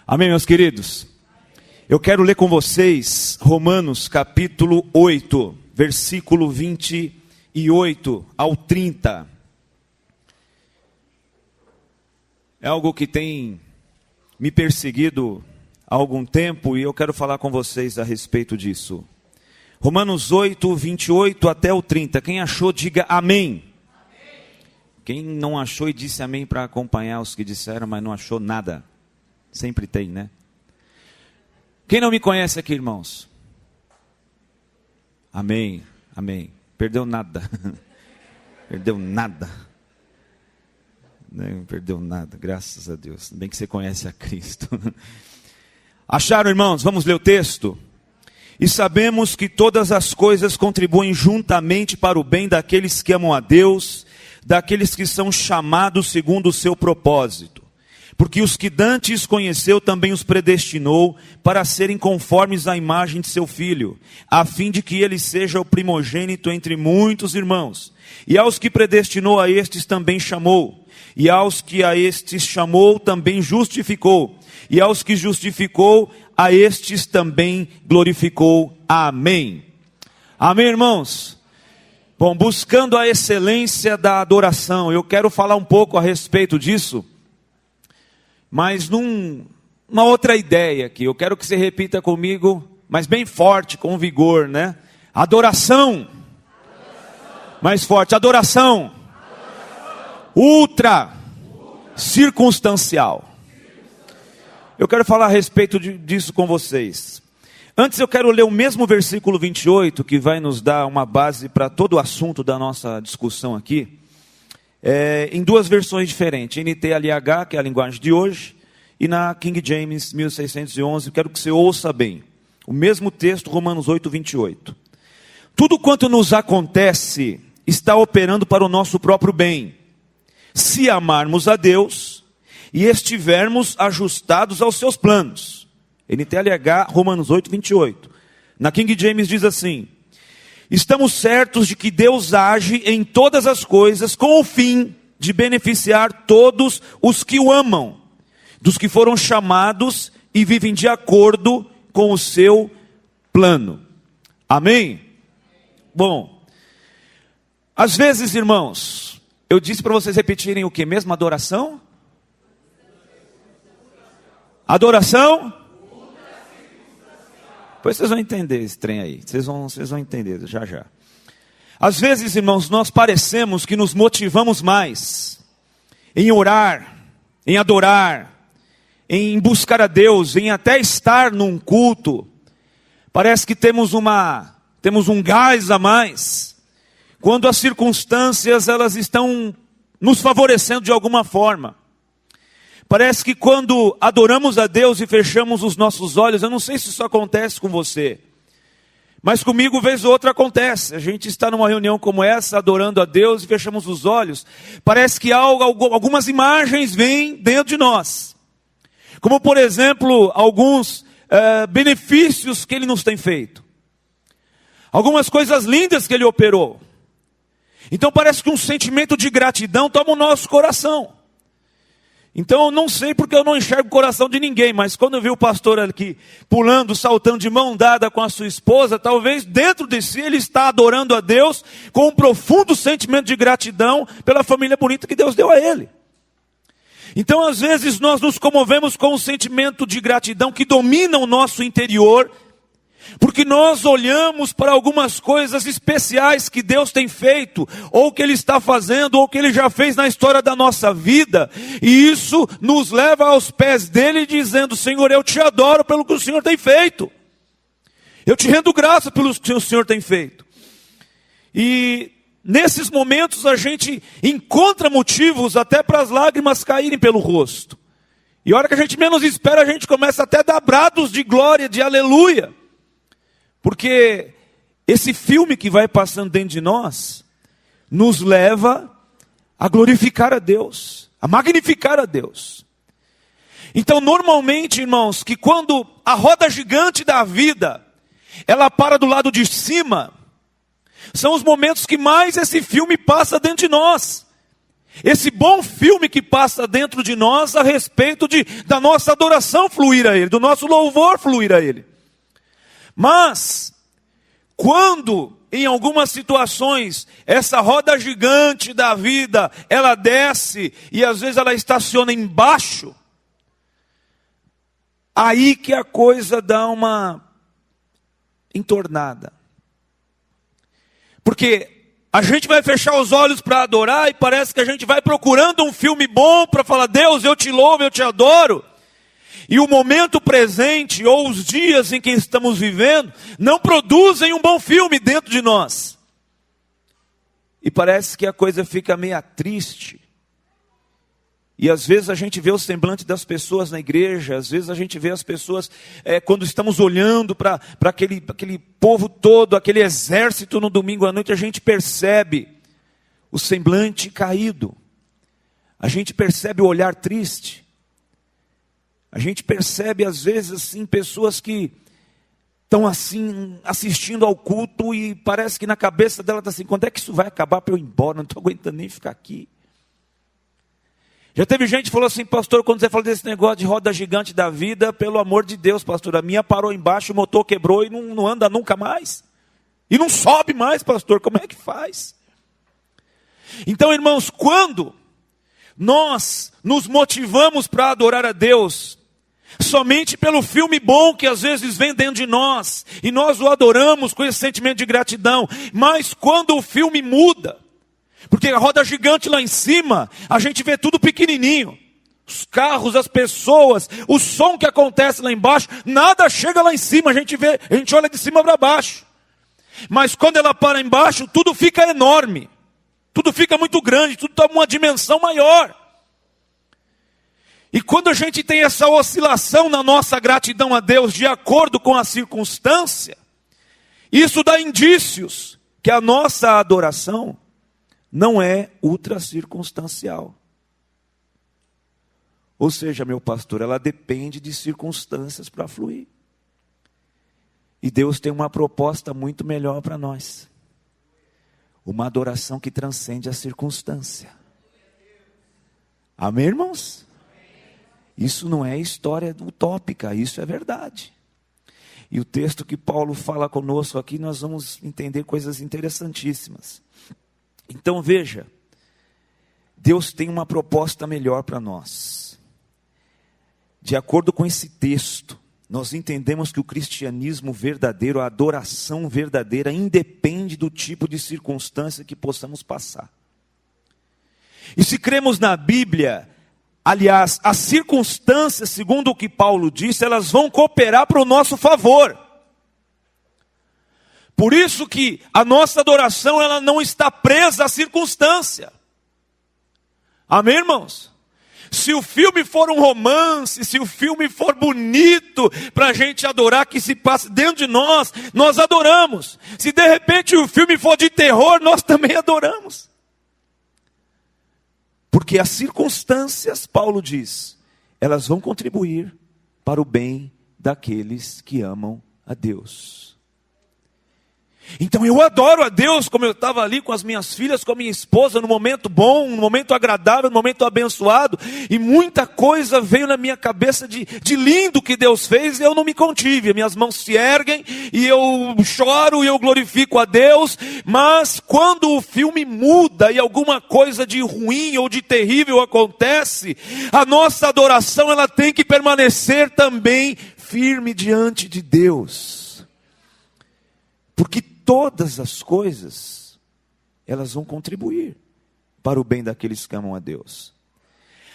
Amém, meus queridos? Eu quero ler com vocês Romanos capítulo 8, versículo 28 ao 30. É algo que tem me perseguido há algum tempo e eu quero falar com vocês a respeito disso. Romanos 8, 28 até o 30. Quem achou, diga amém. Quem não achou e disse amém para acompanhar os que disseram, mas não achou nada. Sempre tem, né? Quem não me conhece aqui, irmãos? Amém, amém. Perdeu nada. Perdeu nada. Não perdeu nada, graças a Deus. Bem que você conhece a Cristo. Acharam, irmãos? Vamos ler o texto. E sabemos que todas as coisas contribuem juntamente para o bem daqueles que amam a Deus, daqueles que são chamados segundo o seu propósito. Porque os que dantes conheceu também os predestinou para serem conformes à imagem de seu Filho, a fim de que ele seja o primogênito entre muitos irmãos. E aos que predestinou a estes também chamou, e aos que a estes chamou também justificou, e aos que justificou a estes também glorificou. Amém. Amém, irmãos? Bom, buscando a excelência da adoração, eu quero falar um pouco a respeito disso, mas numa outra ideia aqui. Eu quero que você repita comigo, mas bem forte, com vigor, né? Adoração. Mais forte, adoração. Ultra circunstancial. Eu quero falar a respeito disso com vocês. Antes eu quero ler o mesmo versículo 28, que vai nos dar uma base para todo o assunto da nossa discussão aqui. Em duas versões diferentes, NTLH, que é a linguagem de hoje, e na King James 1611, quero que você ouça bem. O mesmo texto, Romanos 8, 28. Tudo quanto nos acontece está operando para o nosso próprio bem, se amarmos a Deus e estivermos ajustados aos seus planos. NTLH, Romanos 8, 28. Na King James diz assim: estamos certos de que Deus age em todas as coisas com o fim de beneficiar todos os que o amam, dos que foram chamados e vivem de acordo com o seu plano. Amém? Bom, às vezes, irmãos, eu disse para vocês repetirem o que mesmo? Adoração? Adoração? Depois vocês vão entender esse trem aí. Vocês vão entender já já. Às vezes, irmãos, nós parecemos que nos motivamos mais em orar, em adorar, em buscar a Deus, em até estar num culto. Parece que temos um gás a mais, quando as circunstâncias elas estão nos favorecendo de alguma forma. Parece que quando adoramos a Deus e fechamos os nossos olhos, eu não sei se isso acontece com você, mas comigo vez ou outra acontece. A gente está numa reunião como essa, adorando a Deus e fechamos os olhos. Parece que algumas imagens vêm dentro de nós. Como por exemplo, alguns benefícios que Ele nos tem feito. Algumas coisas lindas que Ele operou. Então parece que um sentimento de gratidão toma o nosso coração. Então eu não sei porque eu não enxergo o coração de ninguém, mas quando eu vi o pastor aqui pulando, saltando de mão dada com a sua esposa, talvez dentro de si ele está adorando a Deus com um profundo sentimento de gratidão pela família bonita que Deus deu a ele. Então às vezes nós nos comovemos com um sentimento de gratidão que domina o nosso interior, porque nós olhamos para algumas coisas especiais que Deus tem feito, ou que Ele está fazendo, ou que Ele já fez na história da nossa vida, e isso nos leva aos pés dEle dizendo: Senhor, eu te adoro pelo que o Senhor tem feito, eu te rendo graça pelo que o Senhor tem feito. E nesses momentos a gente encontra motivos até para as lágrimas caírem pelo rosto, e a hora que a gente menos espera, a gente começa até a dar brados de glória, de aleluia. Porque esse filme que vai passando dentro de nós, nos leva a glorificar a Deus, a magnificar a Deus. Então normalmente, irmãos, que quando a roda gigante da vida, ela para do lado de cima, são os momentos que mais esse filme passa dentro de nós. Esse bom filme que passa dentro de nós a respeito da nossa adoração fluir a Ele, do nosso louvor fluir a Ele. Mas, quando em algumas situações essa roda gigante da vida, ela desce e às vezes ela estaciona embaixo, aí que a coisa dá uma entornada. Porque a gente vai fechar os olhos para adorar e parece que a gente vai procurando um filme bom para falar: Deus, eu te louvo, eu te adoro. E o momento presente ou os dias em que estamos vivendo não produzem um bom filme dentro de nós. E parece que a coisa fica meio triste. E às vezes a gente vê o semblante das pessoas na igreja, às vezes a gente vê as pessoas, quando estamos olhando para aquele povo todo, aquele exército no domingo à noite, a gente percebe o semblante caído, a gente percebe o olhar triste, a gente percebe às vezes assim, pessoas que estão assim, assistindo ao culto e parece que na cabeça dela está assim: quando é que isso vai acabar para eu ir embora? Não estou aguentando nem ficar aqui. Já teve gente que falou assim: pastor, quando você fala desse negócio de roda gigante da vida, pelo amor de Deus, pastor, a minha parou embaixo, o motor quebrou e não anda nunca mais. E não sobe mais, pastor, como é que faz? Então, irmãos, quando nós nos motivamos para adorar a Deus, somente pelo filme bom que às vezes vem dentro de nós, e nós o adoramos com esse sentimento de gratidão, mas quando o filme muda, porque a roda gigante lá em cima, a gente vê tudo pequenininho. Os carros, as pessoas, o som que acontece lá embaixo, nada chega lá em cima, a gente olha de cima para baixo. Mas quando ela para embaixo, tudo fica enorme. Tudo fica muito grande, tudo toma uma dimensão maior. E quando a gente tem essa oscilação na nossa gratidão a Deus, de acordo com a circunstância, isso dá indícios que a nossa adoração não é ultra circunstancial. Ou seja, meu pastor, ela depende de circunstâncias para fluir. E Deus tem uma proposta muito melhor para nós. Uma adoração que transcende a circunstância. Amém, irmãos? Isso não é história utópica, isso é verdade. E o texto que Paulo fala conosco aqui, nós vamos entender coisas interessantíssimas. Então veja, Deus tem uma proposta melhor para nós. De acordo com esse texto, nós entendemos que o cristianismo verdadeiro, a adoração verdadeira, independe do tipo de circunstância que possamos passar. E se cremos na Bíblia, aliás, as circunstâncias, segundo o que Paulo disse, elas vão cooperar para o nosso favor. Por isso que a nossa adoração, ela não está presa à circunstância. Amém, irmãos? Se o filme for um romance, se o filme for bonito para a gente adorar, que se passa dentro de nós, nós adoramos. Se de repente o filme for de terror, nós também adoramos. Porque as circunstâncias, Paulo diz, elas vão contribuir para o bem daqueles que amam a Deus. Então eu adoro a Deus, como eu estava ali com as minhas filhas, com a minha esposa, no momento bom, no momento agradável, no momento abençoado, e muita coisa veio na minha cabeça de lindo que Deus fez, e eu não me contive, minhas mãos se erguem, e eu choro, e eu glorifico a Deus, mas quando o filme muda, e alguma coisa de ruim ou de terrível acontece, a nossa adoração, ela tem que permanecer também firme diante de Deus, porque todas as coisas, elas vão contribuir para o bem daqueles que amam a Deus.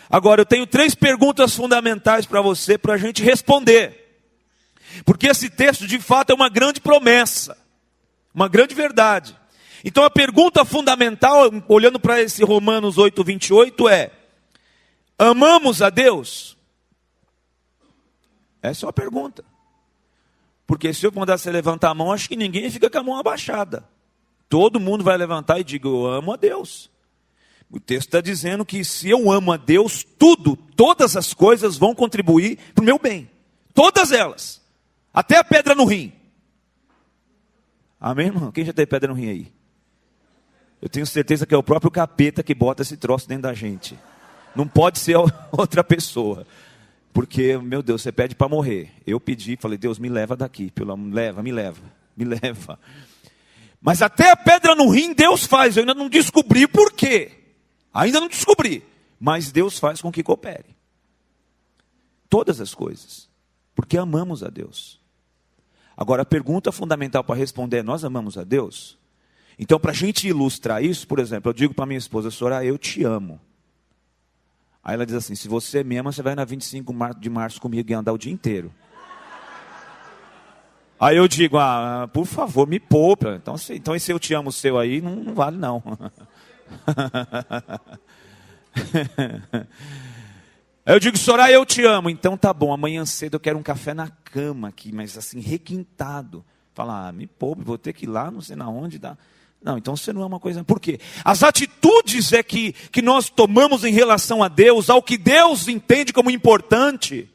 Agora, eu tenho 3 perguntas fundamentais para você, para a gente responder. Porque esse texto, de fato, é uma grande promessa, uma grande verdade. Então, a pergunta fundamental, olhando para esse Romanos 8, 28, é: amamos a Deus? Essa é uma pergunta. Porque se eu mandar você levantar a mão, acho que ninguém fica com a mão abaixada. Todo mundo vai levantar e diga: eu amo a Deus. O texto está dizendo que se eu amo a Deus, todas as coisas vão contribuir para o meu bem. Todas elas. Até a pedra no rim. Amém, irmão? Quem já tem pedra no rim aí? Eu tenho certeza que é o próprio capeta que bota esse troço dentro da gente. Não pode ser outra pessoa. Porque, meu Deus, você pede para morrer. Eu pedi, falei, Deus, me leva daqui. Me leva. Mas até a pedra no rim Deus faz. Eu ainda não descobri por quê. Ainda não descobri. Mas Deus faz com que coopere. Todas as coisas. Porque amamos a Deus. Agora, a pergunta fundamental para responder é, nós amamos a Deus? Então, para a gente ilustrar isso, por exemplo, eu digo para minha esposa, Soraya, eu te amo. Aí ela diz assim, se você me ama, você vai na 25 de março comigo e andar o dia inteiro. Aí eu digo, por favor, me poupa. Então esse eu te amo seu aí, não vale não. Aí eu digo, Soraya, eu te amo. Então tá bom, amanhã cedo eu quero um café na cama aqui, mas assim, requintado. Fala, me poupe, vou ter que ir lá, não sei na onde dá. Não, então você não é uma coisa... Por quê? As atitudes que nós tomamos em relação a Deus, ao que Deus entende como importante,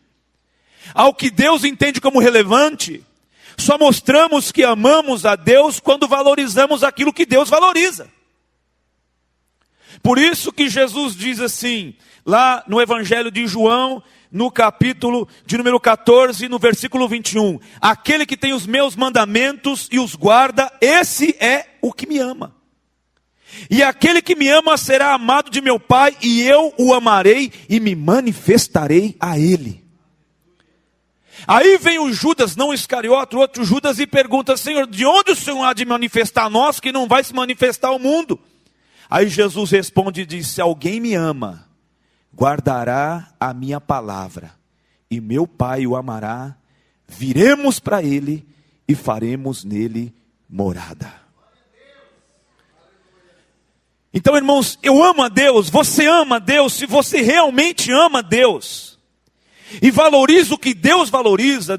ao que Deus entende como relevante, só mostramos que amamos a Deus quando valorizamos aquilo que Deus valoriza. Por isso que Jesus diz assim, lá no Evangelho de João, no capítulo de número 14, no versículo 21. Aquele que tem os meus mandamentos e os guarda, esse é o que me ama. E aquele que me ama será amado de meu Pai, e eu o amarei e me manifestarei a ele. Aí vem o Judas, não Iscariote, o outro Judas, e pergunta, Senhor, de onde o Senhor há de manifestar a nós, que não vai se manifestar ao mundo? Aí Jesus responde e diz, se alguém me ama, guardará a minha palavra, e meu Pai o amará, viremos para ele e faremos nele morada. Então, irmãos, eu amo a Deus, você ama a Deus, se você realmente ama a Deus, e valoriza o que Deus valoriza,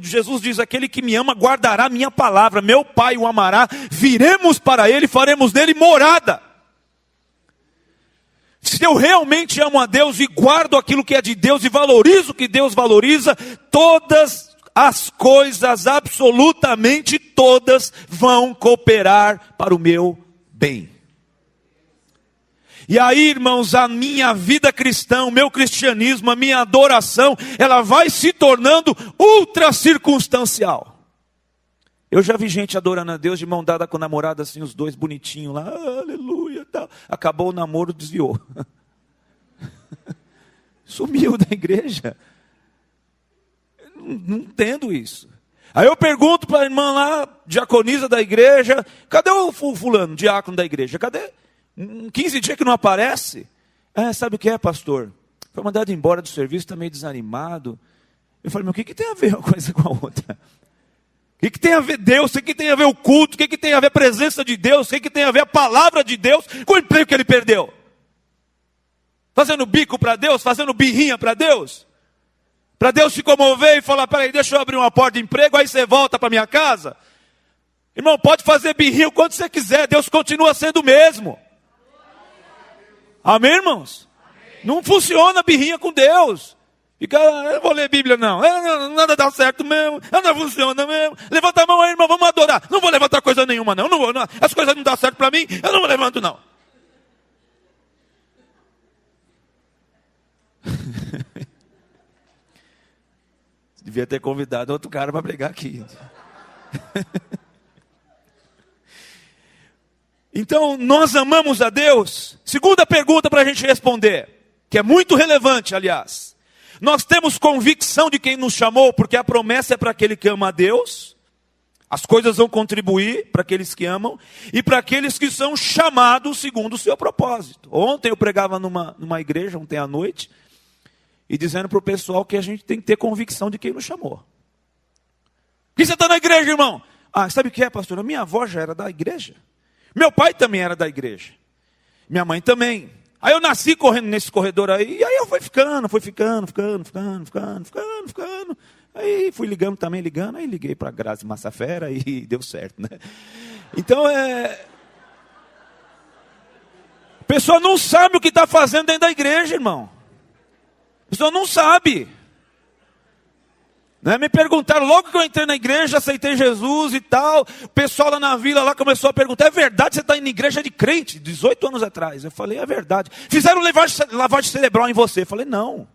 Jesus diz, aquele que me ama guardará a minha palavra, meu Pai o amará, viremos para ele e faremos nele morada. Se eu realmente amo a Deus e guardo aquilo que é de Deus e valorizo o que Deus valoriza, todas as coisas, absolutamente todas, vão cooperar para o meu bem. E aí, irmãos, a minha vida cristã, o meu cristianismo, a minha adoração, ela vai se tornando ultra circunstancial. Eu já vi gente adorando a Deus de mão dada com o namorado, assim, os dois bonitinhos lá, aleluia, tal. Acabou o namoro, desviou. Sumiu da igreja. Não entendo isso. Aí eu pergunto para a irmã lá, diaconisa da igreja, cadê o fulano, diácono da igreja? Cadê? 15 dias que não aparece? Sabe o que é, pastor? Foi mandado embora do serviço, está meio desanimado. Eu falei, mas o que tem a ver uma coisa com a outra? O que tem a ver Deus? O que tem a ver o culto? O que tem a ver a presença de Deus? O que tem a ver a palavra de Deus com o emprego que ele perdeu? Fazendo bico para Deus? Fazendo birrinha para Deus? Para Deus se comover e falar, peraí, deixa eu abrir uma porta de emprego, aí você volta para minha casa? Irmão, pode fazer birrinha o quanto você quiser, Deus continua sendo o mesmo. Amém, irmãos? Amém. Não funciona birrinha com Deus. Fica, eu não vou ler Bíblia não, nada dá certo mesmo, nada funciona mesmo. Levanta a mão aí, irmão, vamos adorar. Não vou levantar coisa nenhuma não, as coisas não dão certo para mim, eu não levanto não. Devia ter convidado outro cara para pregar aqui. Então, nós amamos a Deus? Segunda pergunta para a gente responder, que é muito relevante, aliás. Nós temos convicção de quem nos chamou, porque a promessa é para aquele que ama a Deus. As coisas vão contribuir para aqueles que amam e para aqueles que são chamados segundo o seu propósito. Ontem eu pregava numa igreja, ontem à noite, e dizendo para o pessoal que a gente tem que ter convicção de quem nos chamou. Por que você está na igreja, irmão? Sabe o que é, pastor? A minha avó já era da igreja. Meu pai também era da igreja. Minha mãe também. Aí eu nasci correndo nesse corredor aí, e aí eu fui ficando. Aí fui ligando, aí liguei para a Grazi Massafera e deu certo, né? Então a pessoa não sabe o que está fazendo dentro da igreja, irmão. A pessoa não sabe. Né? Me perguntaram, logo que eu entrei na igreja, aceitei Jesus e tal, o pessoal lá na vila lá começou a perguntar, é verdade que você está indo na igreja de crente, 18 anos atrás? Eu falei, é verdade. Fizeram lavagem cerebral em você? Eu falei, não.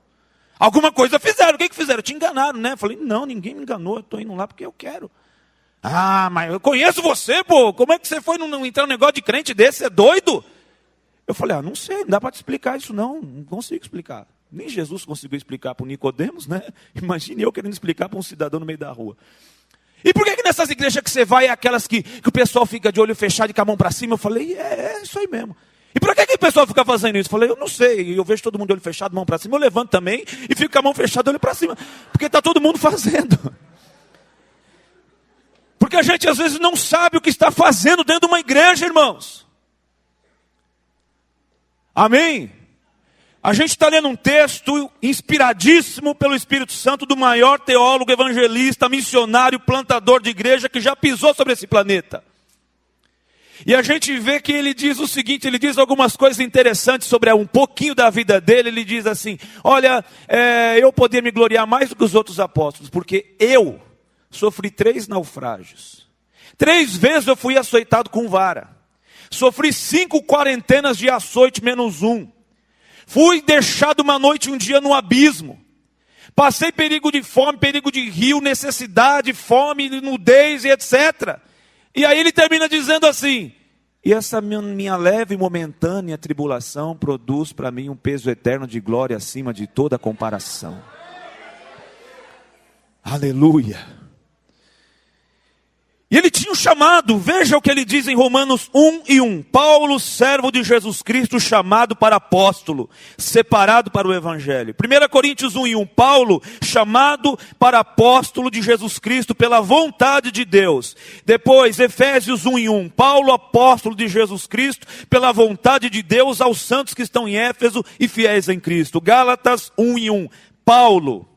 Alguma coisa fizeram, o que fizeram? Te enganaram, né? Eu falei, não, ninguém me enganou, eu estou indo lá porque eu quero. Ah, mas eu conheço você, pô, como é que você foi entrar num negócio de crente desse, você é doido? Eu falei, não sei, não dá para te explicar isso não consigo explicar. Nem Jesus conseguiu explicar para o Nicodemos, né? Imagine eu querendo explicar para um cidadão no meio da rua. E por que nessas igrejas que você vai é aquelas que o pessoal fica de olho fechado e com a mão para cima? Eu falei, é isso aí mesmo. E por que o pessoal fica fazendo isso? Eu falei, eu não sei. Eu vejo todo mundo de olho fechado, mão para cima. Eu levanto também e fico com a mão fechada, olho para cima. Porque está todo mundo fazendo. Porque a gente às vezes não sabe o que está fazendo dentro de uma igreja, irmãos. Amém? A gente está lendo um texto inspiradíssimo pelo Espírito Santo do maior teólogo, evangelista, missionário, plantador de igreja que já pisou sobre esse planeta. E a gente vê que ele diz o seguinte, ele diz algumas coisas interessantes sobre um pouquinho da vida dele. Ele diz assim, olha, eu poderia me gloriar mais do que os outros apóstolos, porque eu sofri 3 naufrágios. 3 vezes eu fui açoitado com vara. Sofri 5 quarentenas de açoite menos 1. Fui deixado uma noite e um dia no abismo. Passei perigo de fome, perigo de rio, necessidade, fome, nudez e etc. E aí ele termina dizendo assim, e essa minha leve e momentânea tribulação produz para mim um peso eterno de glória acima de toda comparação. Aleluia. E ele tinha um chamado, veja o que ele diz em Romanos 1:1. Paulo, servo de Jesus Cristo, chamado para apóstolo, separado para o evangelho. 1 Coríntios 1:1. Paulo, chamado para apóstolo de Jesus Cristo pela vontade de Deus. Depois, Efésios 1:1. Paulo, apóstolo de Jesus Cristo pela vontade de Deus aos santos que estão em Éfeso e fiéis em Cristo. Gálatas 1:1. Paulo,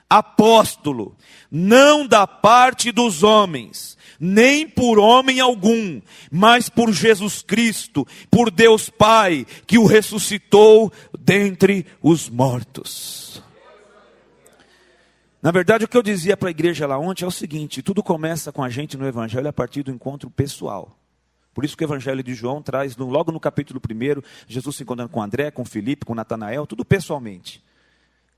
apóstolo, não da parte dos homens, nem por homem algum, mas por Jesus Cristo, por Deus Pai, que o ressuscitou dentre os mortos. Na verdade, o que eu dizia para a igreja lá ontem é o seguinte, tudo começa com a gente no Evangelho a partir do encontro pessoal. Por isso que o Evangelho de João traz, logo no capítulo 1, Jesus se encontrando com André, com Filipe, com Natanael, tudo pessoalmente.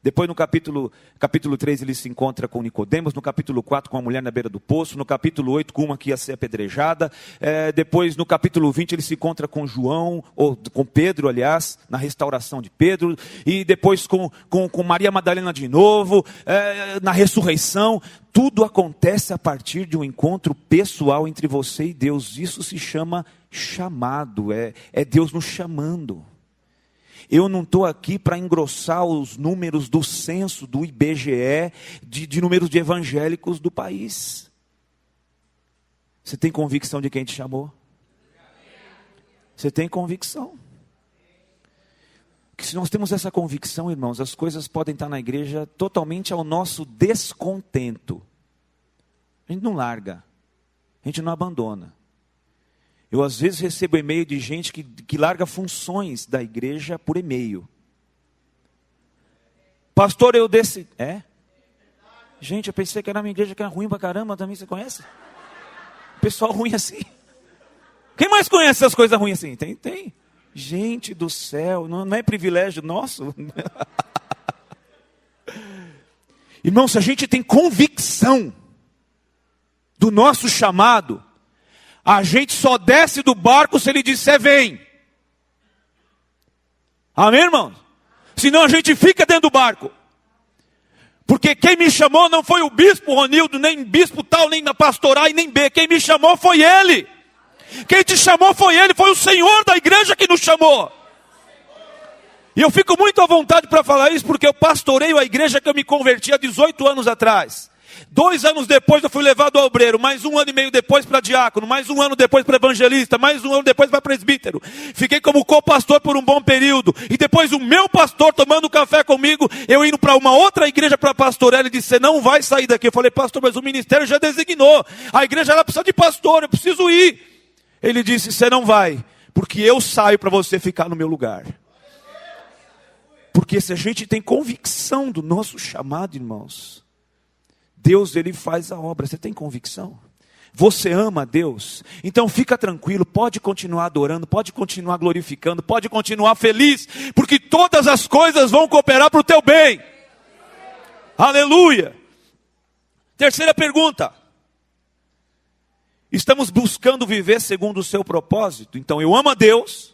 Depois no capítulo 3 ele se encontra com Nicodemos, no capítulo 4 com a mulher na beira do poço, no capítulo 8 com uma que ia ser apedrejada, depois no capítulo 20 ele se encontra com João, ou com Pedro aliás, na restauração de Pedro, e depois com Maria Madalena de novo, na ressurreição. Tudo acontece a partir de um encontro pessoal entre você e Deus, isso se chama chamado, é Deus nos chamando. Eu não estou aqui para engrossar os números do censo, do IBGE, de números de evangélicos do país. Você tem convicção de quem te chamou? Você tem convicção? Que se nós temos essa convicção, irmãos, as coisas podem estar na igreja totalmente ao nosso descontento. A gente não larga, a gente não abandona. Eu às vezes recebo e-mail de gente que larga funções da igreja por e-mail. Pastor, eu desci... Gente, eu pensei que era uma igreja que era ruim pra caramba também, você conhece? Pessoal ruim assim. Quem mais conhece essas coisas ruins assim? Tem. Gente do céu, não é privilégio nosso? Irmão, se a gente tem convicção do nosso chamado, a gente só desce do barco se ele disser vem. Amém, irmão? Senão a gente fica dentro do barco. Porque quem me chamou não foi o bispo Ronildo, nem bispo tal, nem na pastoral e nem B. Quem me chamou foi ele. Quem te chamou foi ele, foi o Senhor da igreja que nos chamou. E eu fico muito à vontade para falar isso, porque eu pastoreio a igreja que eu me converti há 18 anos atrás. 2 anos depois eu fui levado ao obreiro, mais 1 ano e meio depois para diácono, mais 1 ano depois para evangelista, mais 1 ano depois para presbítero. Fiquei como co-pastor por um bom período. E depois o meu pastor tomando café comigo, eu indo para uma outra igreja para pastorear, ele disse, você não vai sair daqui. Eu falei, pastor, mas o ministério já designou. A igreja ela precisa de pastor, eu preciso ir. Ele disse, você não vai, porque eu saio para você ficar no meu lugar. Porque se a gente tem convicção do nosso chamado, irmãos, Deus, Ele faz a obra. Você tem convicção? Você ama a Deus? Então fica tranquilo, pode continuar adorando, pode continuar glorificando, pode continuar feliz, porque todas as coisas vão cooperar para o teu bem. Aleluia! Terceira pergunta. Estamos buscando viver segundo o seu propósito? Então eu amo a Deus,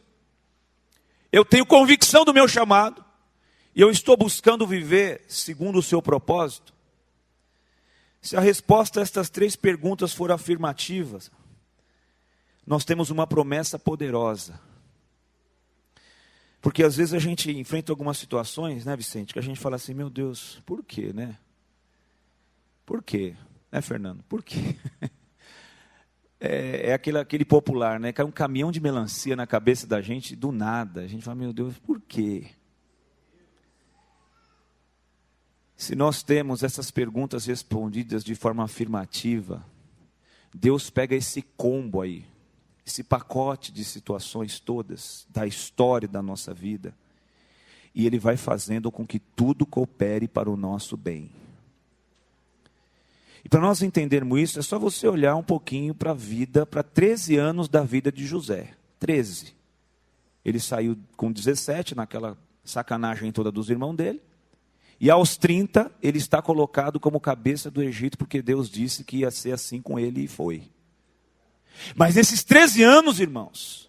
eu tenho convicção do meu chamado, e eu estou buscando viver segundo o seu propósito? Se a resposta a estas 3 perguntas for afirmativa, nós temos uma promessa poderosa. Porque às vezes a gente enfrenta algumas situações, né, Vicente, que a gente fala assim, meu Deus, por quê, né? Por quê? Né, Fernando? Por quê? É aquele popular, né? Cai um caminhão de melancia na cabeça da gente do nada. A gente fala, meu Deus, por quê? Se nós temos essas perguntas respondidas de forma afirmativa, Deus pega esse combo aí, esse pacote de situações todas, da história da nossa vida, e Ele vai fazendo com que tudo coopere para o nosso bem. E para nós entendermos isso, é só você olhar um pouquinho para a vida, para 13 anos da vida de José. 13. Ele saiu com 17, naquela sacanagem toda dos irmãos dele. E aos 30, ele está colocado como cabeça do Egito, porque Deus disse que ia ser assim com ele e foi. Mas nesses 13 anos, irmãos,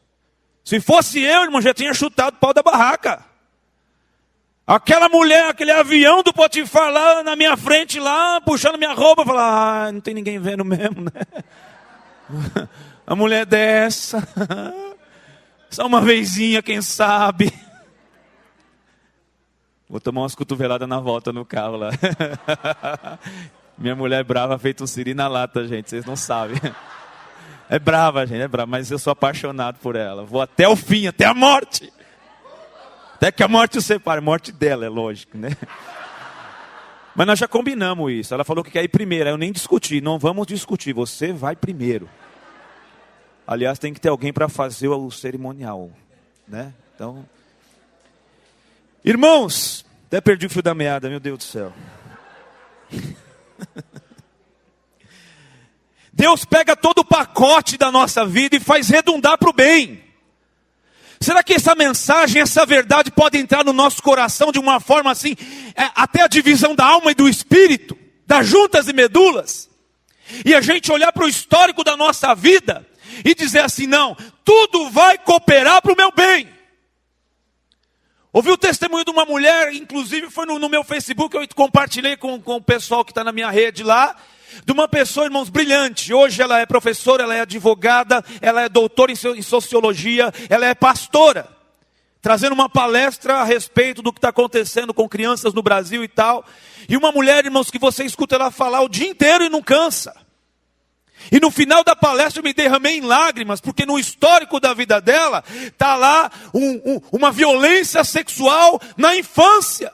se fosse eu, irmão, já tinha chutado o pau da barraca. Aquela mulher, aquele avião do Potifar lá na minha frente, lá, puxando minha roupa, falar, não tem ninguém vendo mesmo, né? A mulher dessa, só uma vezinha, quem sabe. Vou tomar umas cotoveladas na volta no carro lá. Minha mulher é brava, feito um siri na lata, gente, vocês não sabem. É brava, gente, é brava, mas eu sou apaixonado por ela. Vou até o fim, até a morte. Até que a morte o separe, a morte dela, é lógico, né? Mas nós já combinamos isso. Ela falou que quer ir primeiro, aí eu nem discuti, não vamos discutir, você vai primeiro. Aliás, tem que ter alguém para fazer o cerimonial, né? Então... Irmãos, até perdi o fio da meada, meu Deus do céu. Deus pega todo o pacote da nossa vida e faz redundar para o bem. Será que essa mensagem, essa verdade pode entrar no nosso coração de uma forma assim, até a divisão da alma e do espírito, das juntas e medulas? E a gente olhar para o histórico da nossa vida e dizer assim, não, tudo vai cooperar para o meu bem. Ouvi o testemunho de uma mulher, inclusive foi no meu Facebook, eu compartilhei com o pessoal que está na minha rede lá, de uma pessoa, irmãos, brilhante. Hoje ela é professora, ela é advogada, ela é doutora em sociologia, ela é pastora, trazendo uma palestra a respeito do que está acontecendo com crianças no Brasil e tal. E uma mulher, irmãos, que você escuta ela falar o dia inteiro e não cansa. E no final da palestra eu me derramei em lágrimas, porque no histórico da vida dela, está lá uma violência sexual na infância.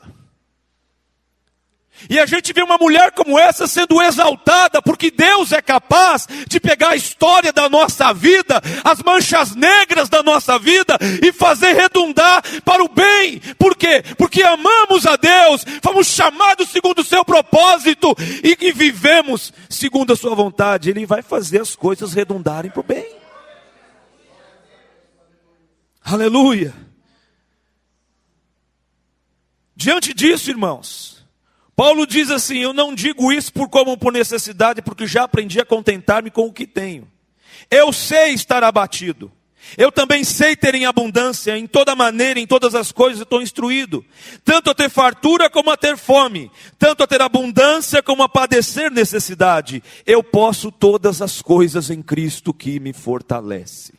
E a gente vê uma mulher como essa sendo exaltada, porque Deus é capaz de pegar a história da nossa vida, as manchas negras da nossa vida, e fazer redundar para o bem. Por quê? Porque amamos a Deus, fomos chamados segundo o seu propósito, e vivemos segundo a sua vontade. Ele vai fazer as coisas redundarem para o bem. Aleluia! Diante disso, irmãos, Paulo diz assim, eu não digo isso por necessidade, porque já aprendi a contentar-me com o que tenho. Eu sei estar abatido. Eu também sei ter em abundância, em toda maneira, em todas as coisas estou instruído. Tanto a ter fartura como a ter fome. Tanto a ter abundância como a padecer necessidade. Eu posso todas as coisas em Cristo que me fortalece.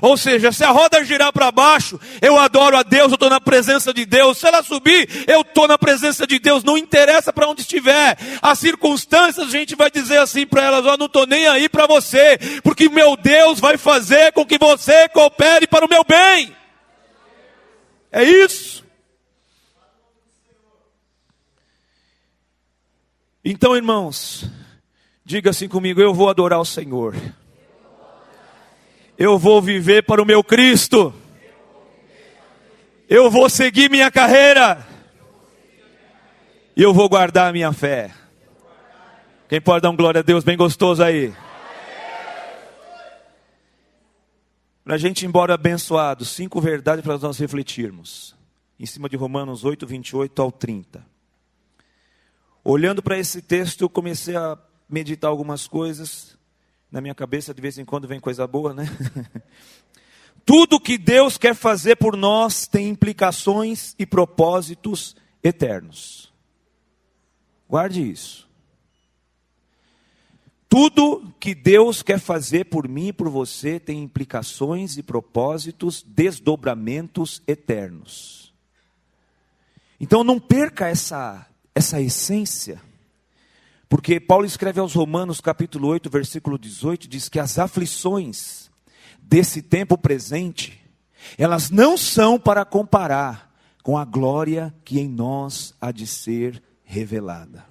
Ou seja, se a roda girar para baixo, eu adoro a Deus, eu estou na presença de Deus. Se ela subir, eu estou na presença de Deus. Não interessa para onde estiver. As circunstâncias, a gente vai dizer assim para elas, eu não estou nem aí para você, porque meu Deus vai fazer com que você coopere para o meu bem. É isso. Então, irmãos, diga assim comigo, eu vou adorar o Senhor. Eu vou viver para o meu Cristo. Eu vou seguir minha carreira. E eu vou guardar a minha fé. Quem pode dar um glória a Deus bem gostoso aí? Para a gente ir embora abençoado, 5 verdades para nós refletirmos. Em cima de Romanos 8, 28 ao 30. Olhando para esse texto, eu comecei a meditar algumas coisas. Na minha cabeça, de vez em quando, vem coisa boa, né? Tudo que Deus quer fazer por nós tem implicações e propósitos eternos. Guarde isso. Tudo que Deus quer fazer por mim e por você tem implicações e propósitos, desdobramentos eternos. Então não perca essa essência, porque Paulo escreve aos Romanos capítulo 8, versículo 18, diz que as aflições desse tempo presente, elas não são para comparar com a glória que em nós há de ser revelada.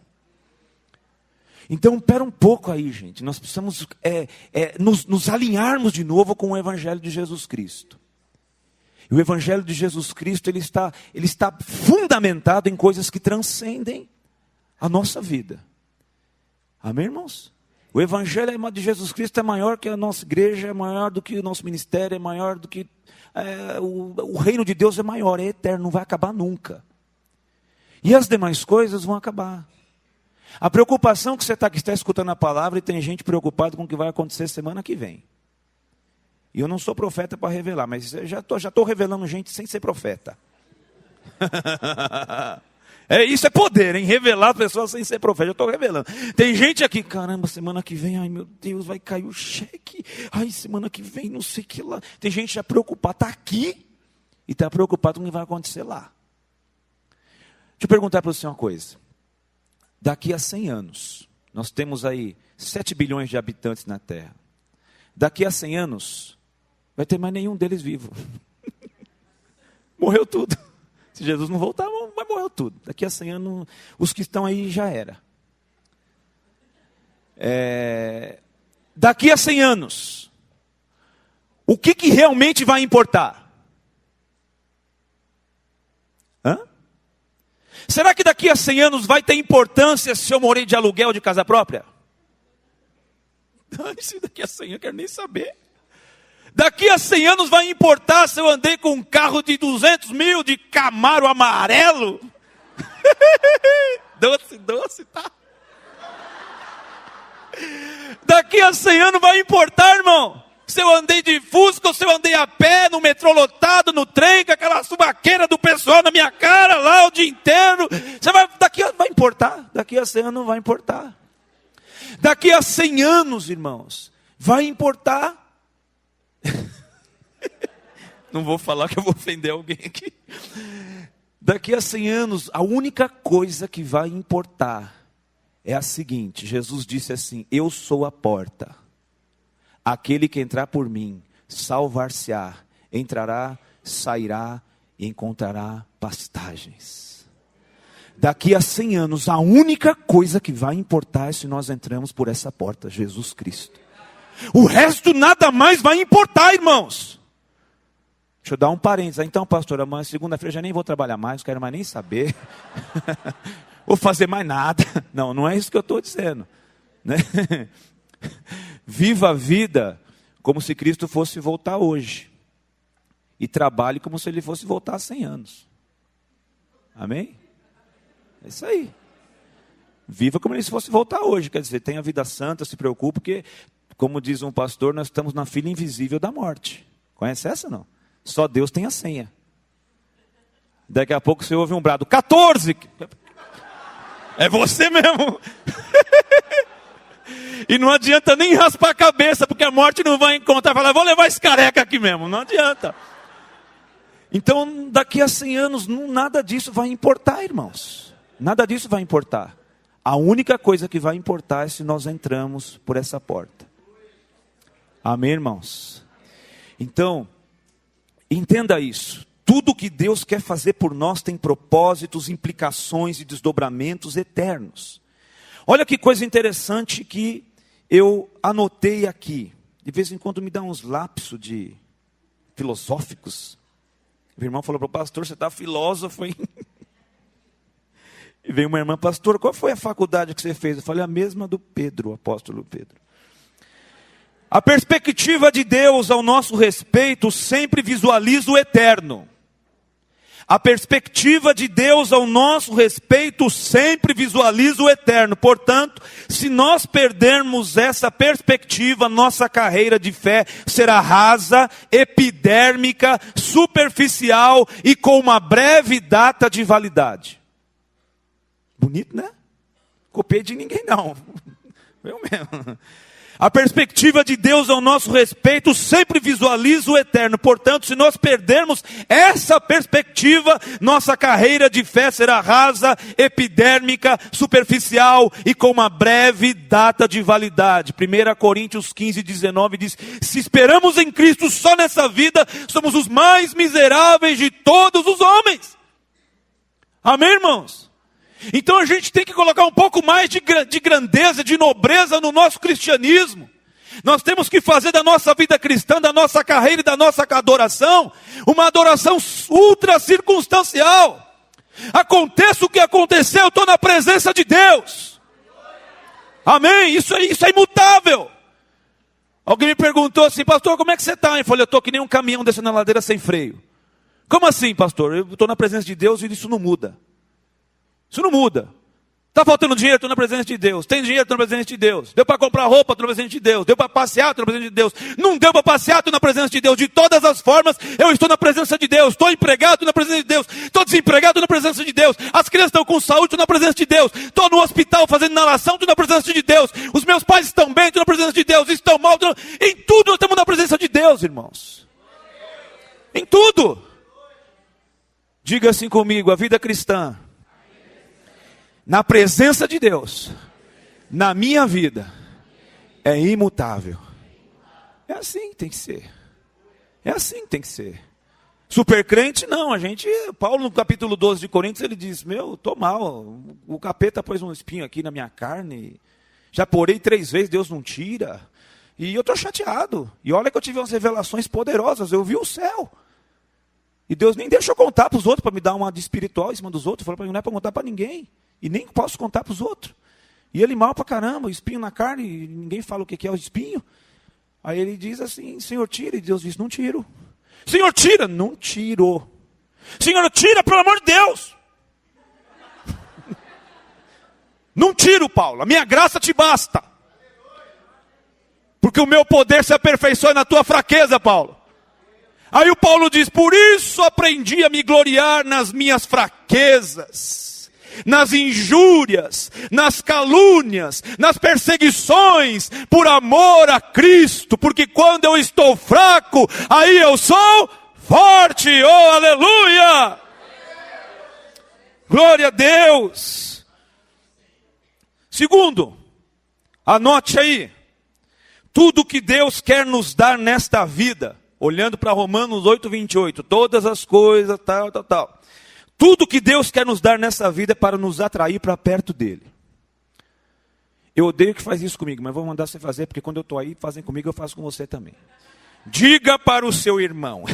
Então, pera um pouco aí, gente. Nós precisamos nos alinharmos de novo com o Evangelho de Jesus Cristo. E o Evangelho de Jesus Cristo, ele está fundamentado em coisas que transcendem a nossa vida. Amém, irmãos? O Evangelho de Jesus Cristo é maior que a nossa igreja, é maior do que o nosso ministério, é maior do que... o reino de Deus é maior, é eterno, não vai acabar nunca. E as demais coisas vão acabar. A preocupação que você está escutando a palavra e tem gente preocupada com o que vai acontecer semana que vem. E eu não sou profeta para revelar, mas eu já estou revelando gente sem ser profeta. Isso é poder, hein? Revelar pessoas sem ser profeta. Eu estou revelando. Tem gente aqui, caramba, semana que vem, ai meu Deus, vai cair o cheque. Ai, semana que vem, não sei o que lá. Tem gente já preocupada, está aqui e está preocupado com o que vai acontecer lá. Deixa eu perguntar para você uma coisa. Daqui a 100 anos, nós temos aí 7 bilhões de habitantes na Terra. Daqui a 100 anos, vai ter mais nenhum deles vivo. Morreu tudo. Se Jesus não voltar, vai morrer tudo. Daqui a 100 anos, os que estão aí já era. Daqui a 100 anos, o que realmente vai importar? Hã? Será que daqui a 100 anos vai ter importância se eu morei de aluguel ou de casa própria? Daqui a 100 anos eu quero nem saber. Daqui a 100 anos vai importar se eu andei com um carro de 200 mil, de Camaro amarelo? Doce, tá? Daqui a 100 anos vai importar, irmão? Se eu andei de Fusca ou se eu andei a pé, no metrô lotado, no trem, com aquela subaqueira do pessoal na minha cara lá o dia inteiro. Vai importar? Daqui a 100 anos não vai importar. Daqui a 100 anos, irmãos, vai importar. Não vou falar que eu vou ofender alguém aqui. Daqui a 100 anos, a única coisa que vai importar é a seguinte: Jesus disse assim: eu sou a porta. Aquele que entrar por mim, salvar-se-á, entrará, sairá e encontrará pastagens. Daqui a 100 anos, a única coisa que vai importar é se nós entramos por essa porta, Jesus Cristo. O resto nada mais vai importar, irmãos. Deixa eu dar um parênteses. Então, pastor, amanhã, segunda-feira, já nem vou trabalhar mais, não quero mais nem saber. Vou fazer mais nada. Não é isso que eu estou dizendo, né? Viva a vida como se Cristo fosse voltar hoje. E trabalhe como se Ele fosse voltar há 100 anos. Amém? É isso aí. Viva como se fosse voltar hoje. Quer dizer, tenha vida santa, se preocupe, porque, como diz um pastor, nós estamos na fila invisível da morte. Conhece essa não? Só Deus tem a senha. Daqui a pouco você ouve um brado: 14! É você mesmo. E não adianta nem raspar a cabeça, porque a morte não vai encontrar. Fala, vou levar esse careca aqui mesmo. Não adianta. Então, daqui a 100 anos, nada disso vai importar, irmãos. Nada disso vai importar. A única coisa que vai importar é se nós entramos por essa porta. Amém, irmãos? Então, entenda isso. Tudo que Deus quer fazer por nós tem propósitos, implicações e desdobramentos eternos. Olha que coisa interessante que eu anotei aqui. De vez em quando me dá uns lapsos de filosóficos. O irmão falou para o pastor: você está filósofo, hein? E veio uma irmã, pastor, qual foi a faculdade que você fez? Eu falei, a mesma do Pedro, o apóstolo Pedro. A perspectiva de Deus ao nosso respeito sempre visualiza o eterno. A perspectiva de Deus ao nosso respeito sempre visualiza o eterno. Portanto, se nós perdermos essa perspectiva, nossa carreira de fé será rasa, epidérmica, superficial e com uma breve data de validade. Bonito, né? Copiei de ninguém não. Eu mesmo. A perspectiva de Deus ao nosso respeito sempre visualiza o eterno. Portanto, se nós perdermos essa perspectiva, nossa carreira de fé será rasa, epidérmica, superficial e com uma breve data de validade. 1 Coríntios 15, 19 diz, se esperamos em Cristo só nessa vida, somos os mais miseráveis de todos os homens. Amém, irmãos? Então a gente tem que colocar um pouco mais de grandeza, de nobreza no nosso cristianismo. Nós temos que fazer da nossa vida cristã, da nossa carreira e da nossa adoração, uma adoração ultra circunstancial. Aconteça o que acontecer, eu estou na presença de Deus. Amém? Isso é imutável. Alguém me perguntou assim, pastor, como é que você está? Eu falei, eu estou que nem um caminhão descendo na ladeira sem freio. Como assim, pastor? Eu estou na presença de Deus e isso não muda. Isso não muda. Está faltando dinheiro? Estou na presença de Deus. Tem dinheiro? Estou na presença de Deus. Deu para comprar roupa? Estou na presença de Deus. Deu para passear? Estou na presença de Deus. Não deu para passear? Estou na presença de Deus. De todas as formas, eu estou na presença de Deus. Estou empregado? Estou na presença de Deus. Estou desempregado? Estou na presença de Deus. As crianças estão com saúde? Estou na presença de Deus. Estou no hospital fazendo inalação? Estou na presença de Deus. Os meus pais estão bem? Estou na presença de Deus. Estão mal? Em tudo nós estamos na presença de Deus, irmãos. Em tudo. Diga assim comigo, a vida cristã, na presença de Deus, na minha vida, é imutável. É assim que tem que ser. É assim que tem que ser. Super crente, não. Paulo no capítulo 12 de Coríntios, ele diz, estou mal. O capeta pôs um espinho aqui na minha carne. Já porei 3 vezes, Deus não tira. E eu estou chateado. E olha que eu tive umas revelações poderosas. Eu vi o céu. E Deus nem deixou contar para os outros, para me dar uma de espiritual em cima dos outros. Falou para mim, não é para contar para ninguém. E nem posso contar para os outros. E ele mal para caramba, espinho na carne, e ninguém fala o que é o espinho. Aí ele diz assim, Senhor, tira. E Deus diz, não tiro. Senhor, tira. Não tiro. Senhor, tira, pelo amor de Deus. Não tiro, Paulo. A minha graça te basta. Porque o meu poder se aperfeiçoa na tua fraqueza, Paulo. Aí o Paulo diz, por isso aprendi a me gloriar nas minhas fraquezas, nas injúrias, nas calúnias, nas perseguições, por amor a Cristo, porque quando eu estou fraco, aí eu sou forte, oh aleluia! Glória a Deus! Segundo, anote aí, tudo que Deus quer nos dar nesta vida, olhando para Romanos 8:28, todas as coisas, tal. Tudo que Deus quer nos dar nessa vida é para nos atrair para perto dele. Eu odeio que faz isso comigo, mas vou mandar você fazer, porque quando eu estou aí, fazem comigo, eu faço com você também. Diga para o seu irmão.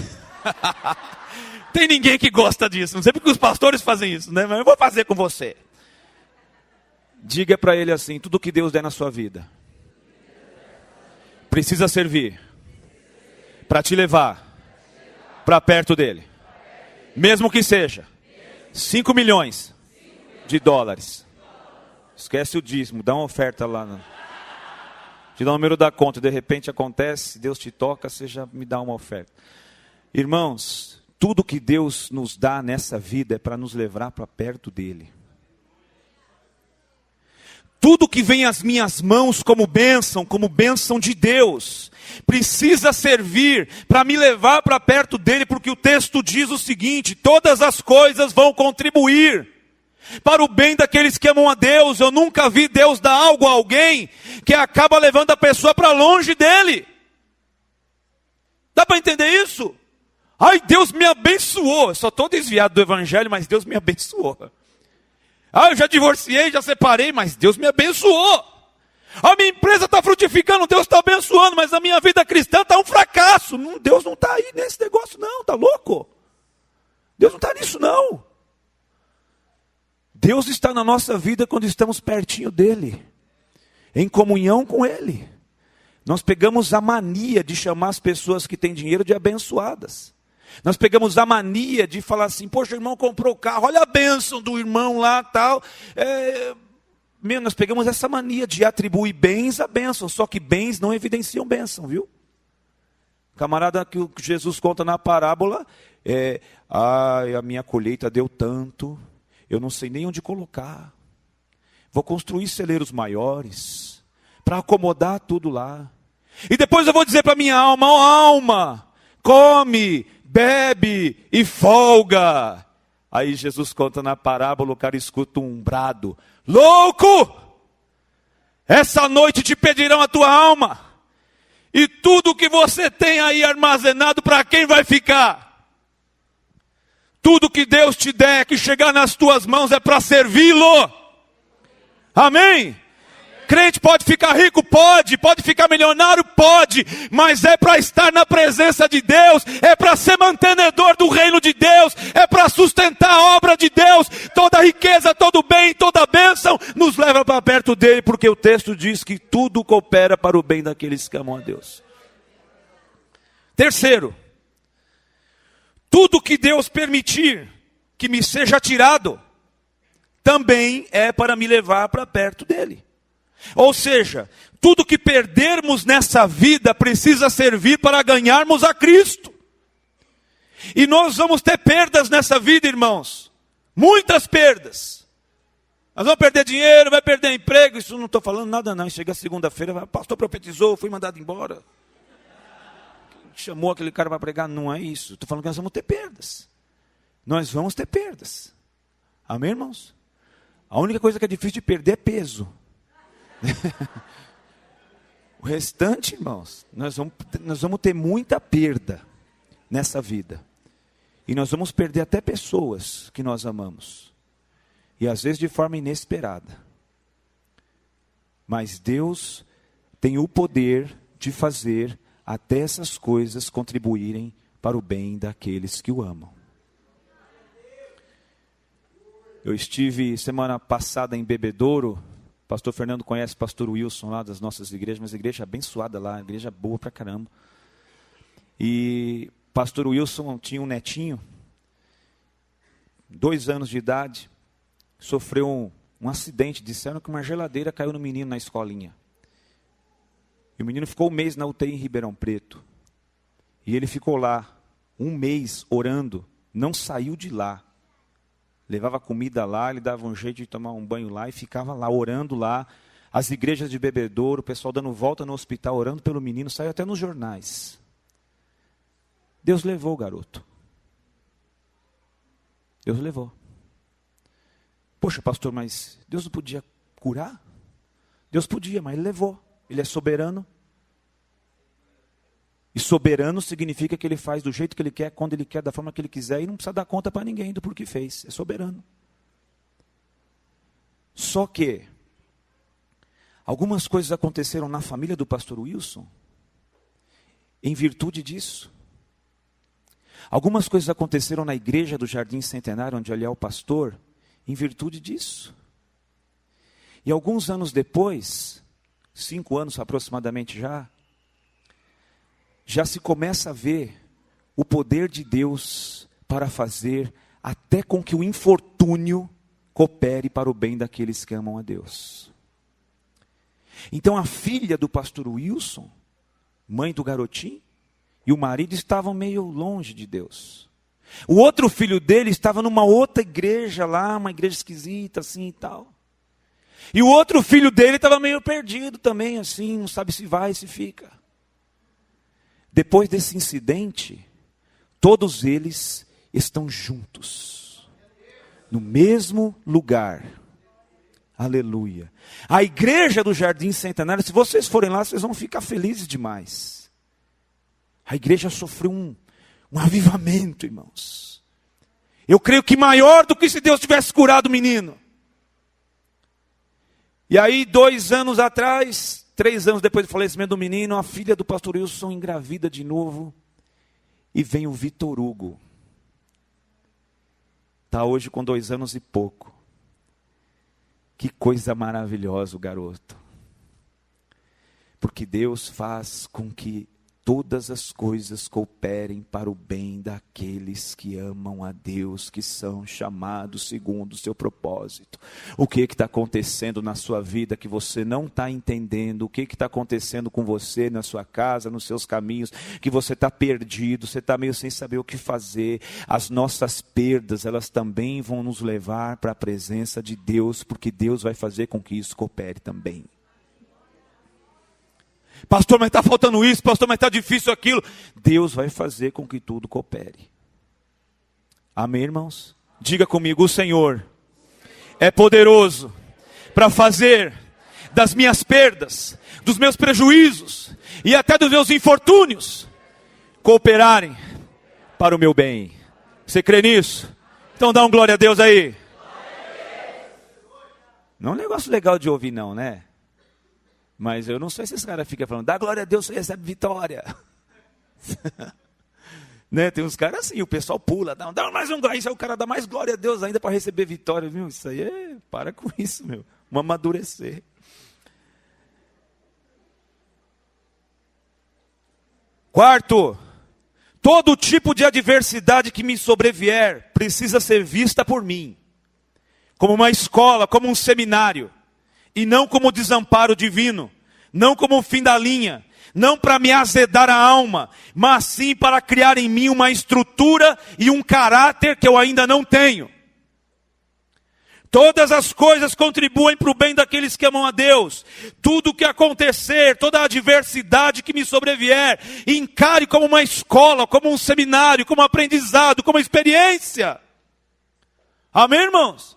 Tem ninguém que gosta disso, não sei porque os pastores fazem isso, né? Mas eu vou fazer com você. Diga para ele assim, tudo que Deus der na sua vida precisa servir para te levar para perto dele. Mesmo que seja 5 milhões de dólares. Esquece o dízimo, dá uma oferta lá. Te dá o número da conta, de repente acontece, Deus te toca, você já me dá uma oferta. Irmãos, tudo que Deus nos dá nessa vida é para nos levar para perto dele. Tudo que vem às minhas mãos como bênção de Deus, precisa servir para me levar para perto dele, porque o texto diz o seguinte, todas as coisas vão contribuir para o bem daqueles que amam a Deus. Eu nunca vi Deus dar algo a alguém que acaba levando a pessoa para longe dele. Dá para entender isso? Ai, Deus me abençoou. Eu só estou desviado do evangelho, mas Deus me abençoou. Ah, eu já divorciei, já separei, mas Deus me abençoou. A minha empresa está frutificando, Deus está abençoando, mas a minha vida cristã está um fracasso. Deus não está aí nesse negócio não, está louco? Deus não está nisso não. Deus está na nossa vida quando estamos pertinho dEle, em comunhão com Ele. Nós pegamos a mania de chamar as pessoas que têm dinheiro de abençoadas. Nós pegamos a mania de falar assim, poxa, o irmão comprou o carro, olha a bênção do irmão lá, tal. Nós pegamos essa mania de atribuir bens a bênção, só que bens não evidenciam bênção, viu? Camarada que Jesus conta na parábola, a minha colheita deu tanto, eu não sei nem onde colocar. Vou construir celeiros maiores, para acomodar tudo lá. E depois eu vou dizer para minha alma, ó alma, come, bebe e folga. Aí Jesus conta na parábola, o cara escuta um brado, louco! Essa noite te pedirão a tua alma. E tudo que você tem aí armazenado, para quem vai ficar? Tudo que Deus te der, que chegar nas tuas mãos, é para servi-lo. Amém? Crente pode ficar rico? Pode ficar milionário? Pode, mas é para estar na presença de Deus, é para ser mantenedor do reino de Deus, é para sustentar a obra de Deus. Toda riqueza, todo bem, toda bênção nos leva para perto dele, porque o texto diz que tudo coopera para o bem daqueles que amam a Deus. Terceiro, tudo que Deus permitir que me seja tirado, também é para me levar para perto dele. Ou seja, tudo que perdermos nessa vida precisa servir para ganharmos a Cristo. E nós vamos ter perdas nessa vida, irmãos. Muitas perdas. Nós vamos perder dinheiro, vai perder emprego. Isso não estou falando nada não. Chega segunda-feira, o pastor profetizou, fui mandado embora. Chamou aquele cara para pregar, não é isso. Estou falando que nós vamos ter perdas. Nós vamos ter perdas. Amém, irmãos? A única coisa que é difícil de perder é peso. O restante, irmãos, nós vamos ter muita perda nessa vida. E nós vamos perder até pessoas que nós amamos. E às vezes de forma inesperada. Mas Deus tem o poder de fazer até essas coisas contribuírem para o bem daqueles que o amam. Eu estive semana passada em Bebedouro. Pastor Fernando conhece o pastor Wilson lá das nossas igrejas, mas igreja abençoada lá, igreja boa pra caramba. E pastor Wilson tinha um netinho, 2 anos de idade, sofreu um acidente, disseram que uma geladeira caiu no menino na escolinha. E o menino ficou 1 mês na UTI em Ribeirão Preto. E ele ficou lá 1 mês orando, não saiu de lá. Levava comida lá, ele dava um jeito de tomar um banho lá e ficava lá, orando lá. As igrejas de Bebedouro, o pessoal dando volta no hospital, orando pelo menino, saiu até nos jornais. Deus levou o garoto. Deus levou. Poxa, pastor, mas Deus não podia curar? Deus podia, mas Ele levou. Ele é soberano. E soberano significa que Ele faz do jeito que Ele quer, quando Ele quer, da forma que Ele quiser, e não precisa dar conta para ninguém do porquê fez. É soberano. Só que algumas coisas aconteceram na família do pastor Wilson em virtude disso. Algumas coisas aconteceram na igreja do Jardim Centenário, onde ele é o pastor, em virtude disso. E alguns anos depois, 5 anos aproximadamente já se começa a ver o poder de Deus para fazer até com que o infortúnio coopere para o bem daqueles que amam a Deus. Então a filha do pastor Wilson, mãe do garotinho, e o marido estavam meio longe de Deus. O outro filho dele estava numa outra igreja lá, uma igreja esquisita assim e tal. E o outro filho dele estava meio perdido também, assim, não sabe se vai, se fica. Depois desse incidente, todos eles estão juntos, no mesmo lugar. Aleluia. A igreja do Jardim Centenário, se vocês forem lá, vocês vão ficar felizes demais. A igreja sofreu um avivamento, irmãos. Eu creio que maior do que se Deus tivesse curado o menino. E aí, 2 anos atrás, 3 anos depois do falecimento do menino, a filha do pastor Wilson engravida de novo. E vem o Vitor Hugo. Está hoje com 2 anos e pouco. Que coisa maravilhosa o garoto. Porque Deus faz com que todas as coisas cooperem para o bem daqueles que amam a Deus, que são chamados segundo o seu propósito. O que está acontecendo na sua vida que você não está entendendo? O que está acontecendo com você, na sua casa, nos seus caminhos, que você está perdido, você está meio sem saber o que fazer. As nossas perdas, elas também vão nos levar para a presença de Deus, porque Deus vai fazer com que isso coopere também. Pastor, mas está faltando isso, pastor, mas está difícil aquilo. Deus vai fazer com que tudo coopere. Amém, irmãos? Diga comigo, o Senhor é poderoso para fazer das minhas perdas, dos meus prejuízos e até dos meus infortúnios cooperarem para o meu bem. Você crê nisso? Então dá um glória a Deus aí. Não é um negócio legal de ouvir não, né? Mas eu não sei se esse cara fica falando, dá glória a Deus, você recebe vitória. Né? Tem uns caras assim, o pessoal pula, dá mais um glória, isso aí o cara dá mais glória a Deus ainda para receber vitória, viu? Isso aí para com isso, meu. Vamos amadurecer. Quarto, todo tipo de adversidade que me sobrevier precisa ser vista por mim, como uma escola, como um seminário. E não como desamparo divino, não como o fim da linha, não para me azedar a alma, mas sim para criar em mim uma estrutura e um caráter que eu ainda não tenho. Todas as coisas contribuem para o bem daqueles que amam a Deus. Tudo o que acontecer, toda a adversidade que me sobrevier, encare como uma escola, como um seminário, como um aprendizado, como uma experiência. Amém, irmãos?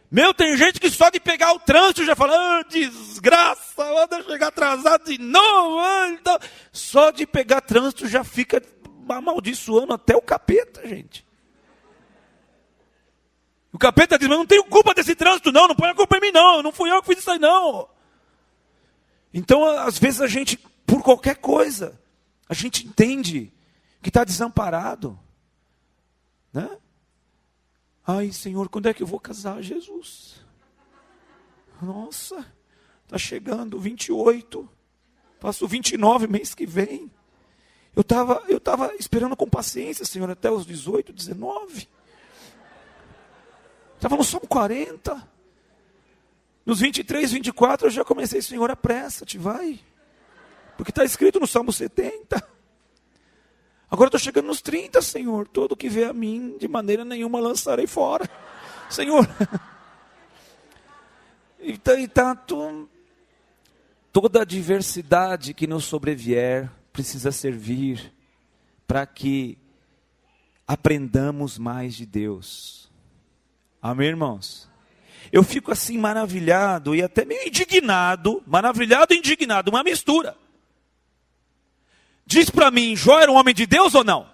Meu, tem gente que só de pegar o trânsito já fala, desgraça, anda chegar atrasado de novo. Então, só de pegar trânsito já fica amaldiçoando até o capeta, gente. O capeta diz, mas não tenho culpa desse trânsito não põe a culpa em mim não fui eu que fiz isso aí não. Então, às vezes a gente, por qualquer coisa, a gente entende que está desamparado, né? Ai, Senhor, quando é que eu vou casar, Jesus? Nossa, está chegando 28, passo 29 mês que vem. Eu tava esperando com paciência, Senhor, até os 18, 19. Estava no Salmo 40. Nos 23, 24 eu já comecei, Senhor, apressa-te, vai. Porque está escrito no Salmo 70. Agora estou chegando nos 30, Senhor. Todo que vê a mim, de maneira nenhuma lançarei fora. Senhor. Toda a adversidade que nos sobrevier precisa servir para que aprendamos mais de Deus. Amém, irmãos? Eu fico assim maravilhado e até meio indignado. Maravilhado e indignado, uma mistura. Diz para mim, Jó era um homem de Deus ou não?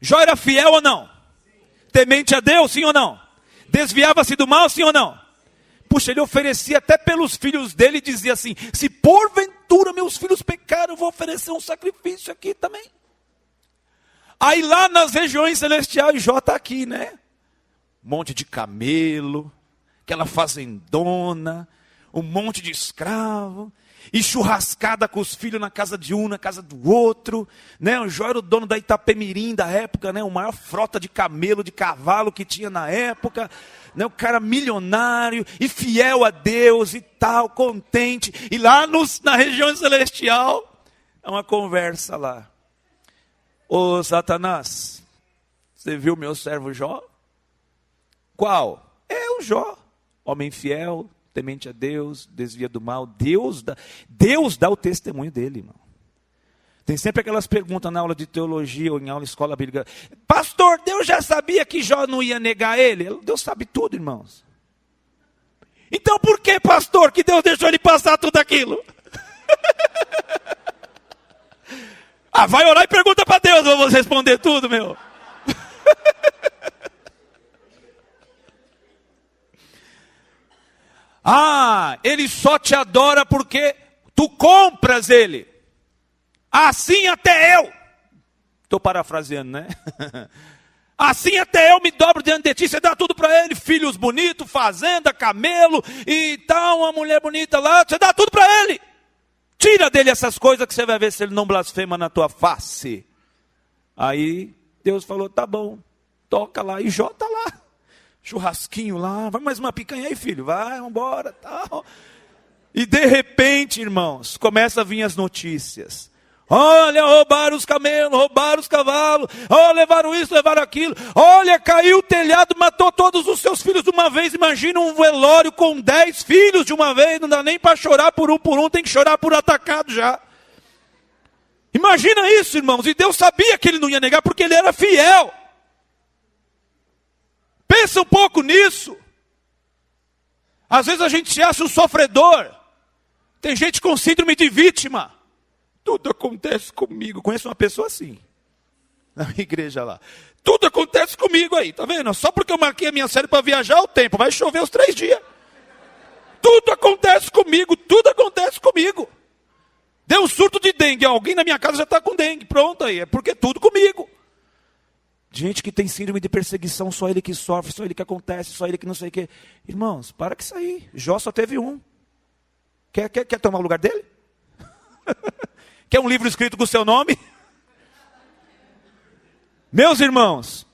Jó era fiel ou não? Temente a Deus, sim ou não? Desviava-se do mal, sim ou não? Puxa, ele oferecia até pelos filhos dele e dizia assim, se porventura meus filhos pecaram, eu vou oferecer um sacrifício aqui também. Aí lá nas regiões celestiais, Jó está aqui, né? Um monte de camelo, aquela fazendona, um monte de escravo. E churrascada com os filhos na casa de um, na casa do outro, né? O Jó era o dono da Itapemirim da época, né? O maior frota de camelo, de cavalo que tinha na época, né? O cara milionário e fiel a Deus e tal, contente. E lá na região celestial, é uma conversa lá. Ô Satanás, você viu meu servo Jó? Qual? É o Jó, homem fiel, temente a Deus, desvia do mal. Deus dá o testemunho dele, irmão. Tem sempre aquelas perguntas na aula de teologia ou em aula de escola bíblica. Pastor, Deus já sabia que Jó não ia negar ele? Deus sabe tudo, irmãos. Então por que, pastor, que Deus deixou ele passar tudo aquilo? Vai orar e pergunta para Deus, eu vou responder tudo, meu. Ele só te adora porque tu compras ele. Assim até eu. Estou parafraseando, né? Assim até eu me dobro diante de ti. Você dá tudo para ele, filhos bonitos, fazenda, camelo e tal, uma mulher bonita lá. Você dá tudo para ele. Tira dele essas coisas que você vai ver se ele não blasfema na tua face. Aí Deus falou, tá bom, toca lá. E Jó tá lá, churrasquinho lá. Vai mais uma picanha aí, filho, vai, vambora, tal. E de repente, irmãos, começa a vir as notícias. Olha, roubaram os camelos, roubaram os cavalos. Olha, levaram isso, levaram aquilo. Olha, caiu o telhado, matou todos os seus filhos de uma vez. Imagina um velório com 10 filhos de uma vez. Não dá nem para chorar por um, tem que chorar por atacado já. Imagina isso, irmãos. E Deus sabia que ele não ia negar, porque ele era fiel. Pensa um pouco nisso. Às vezes a gente se acha um sofredor. Tem gente com síndrome de vítima. Tudo acontece comigo. Conheço uma pessoa assim, na igreja lá. Tudo acontece comigo aí, tá vendo? Só porque eu marquei a minha série para viajar o tempo. Vai chover os 3 dias. Tudo acontece comigo, tudo acontece comigo. Deu um surto de dengue. Alguém na minha casa já está com dengue. Pronto aí, é porque tudo comigo. Gente que tem síndrome de perseguição, só ele que sofre, só ele que acontece, só ele que não sei o quê. Irmãos, para com isso aí. Jó só teve um. Quer tomar o lugar dele? Quer um livro escrito com o seu nome? Meus irmãos,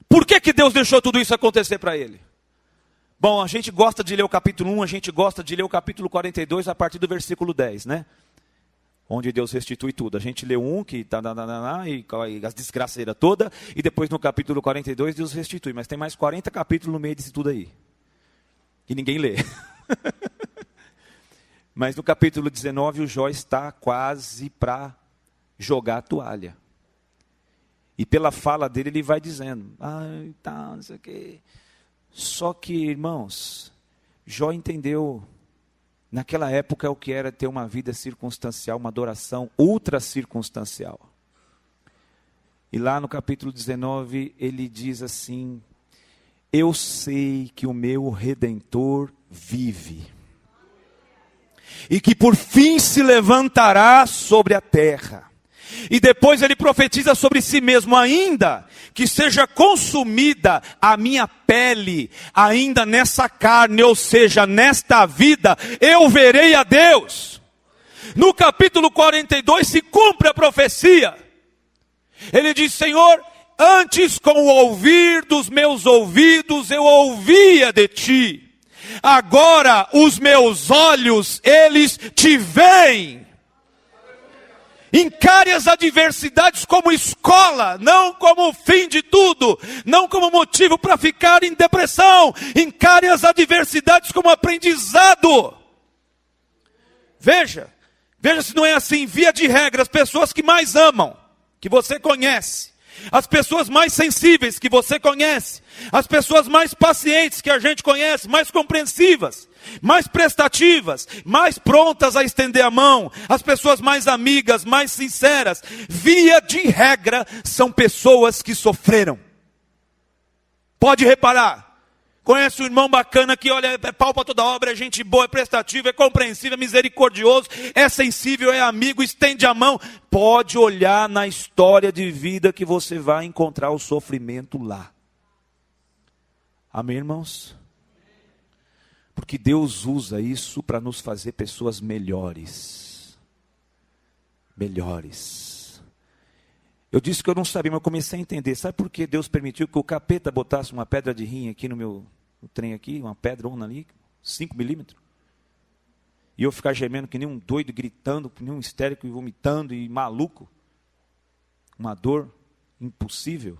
por que Deus deixou tudo isso acontecer para ele? Bom, a gente gosta de ler o capítulo 1, a gente gosta de ler o capítulo 42 a partir do versículo 10, né? Onde Deus restitui tudo. A gente lê um que tá e as desgraceiras toda, e depois no capítulo 42 Deus restitui. Mas tem mais 40 capítulos no meio disso tudo aí. E ninguém lê. Mas no capítulo 19 o Jó está quase para jogar a toalha. E pela fala dele ele vai dizendo, não sei o quê. Só que, irmãos, Jó entendeu naquela época o que era ter uma vida circunstancial, uma adoração ultra circunstancial. E lá no capítulo 19 ele diz assim, eu sei que o meu Redentor vive. E que por fim se levantará sobre a terra. E depois ele profetiza sobre si mesmo, ainda que seja consumida a minha pele, ainda nessa carne, ou seja, nesta vida, eu verei a Deus. No capítulo 42 se cumpre a profecia. Ele diz, Senhor, antes com o ouvir dos meus ouvidos eu ouvia de ti. Agora os meus olhos, eles te veem. Encare as adversidades como escola, não como fim de tudo, não como motivo para ficar em depressão. Encare as adversidades como aprendizado. Veja se não é assim. Via de regra, as pessoas que mais amam, que você conhece, as pessoas mais sensíveis que você conhece, as pessoas mais pacientes que a gente conhece, mais compreensivas, mais prestativas, mais prontas a estender a mão, as pessoas mais amigas, mais sinceras, via de regra, são pessoas que sofreram. Pode reparar. Conhece um irmão bacana que, olha, é pau para toda obra, é gente boa, é prestativo, é compreensível, é misericordioso, é sensível, é amigo, estende a mão. Pode olhar na história de vida que você vai encontrar o sofrimento lá. Amém, irmãos? Porque Deus usa isso para nos fazer pessoas melhores. Melhores. Eu disse que eu não sabia, mas eu comecei a entender. Sabe por que Deus permitiu que o capeta botasse uma pedra de rim aqui no meu trem aqui? Uma pedrona ali, 5 milímetros. E eu ficar gemendo que nem um doido, gritando, que nem um histérico, e vomitando, e maluco. Uma dor impossível.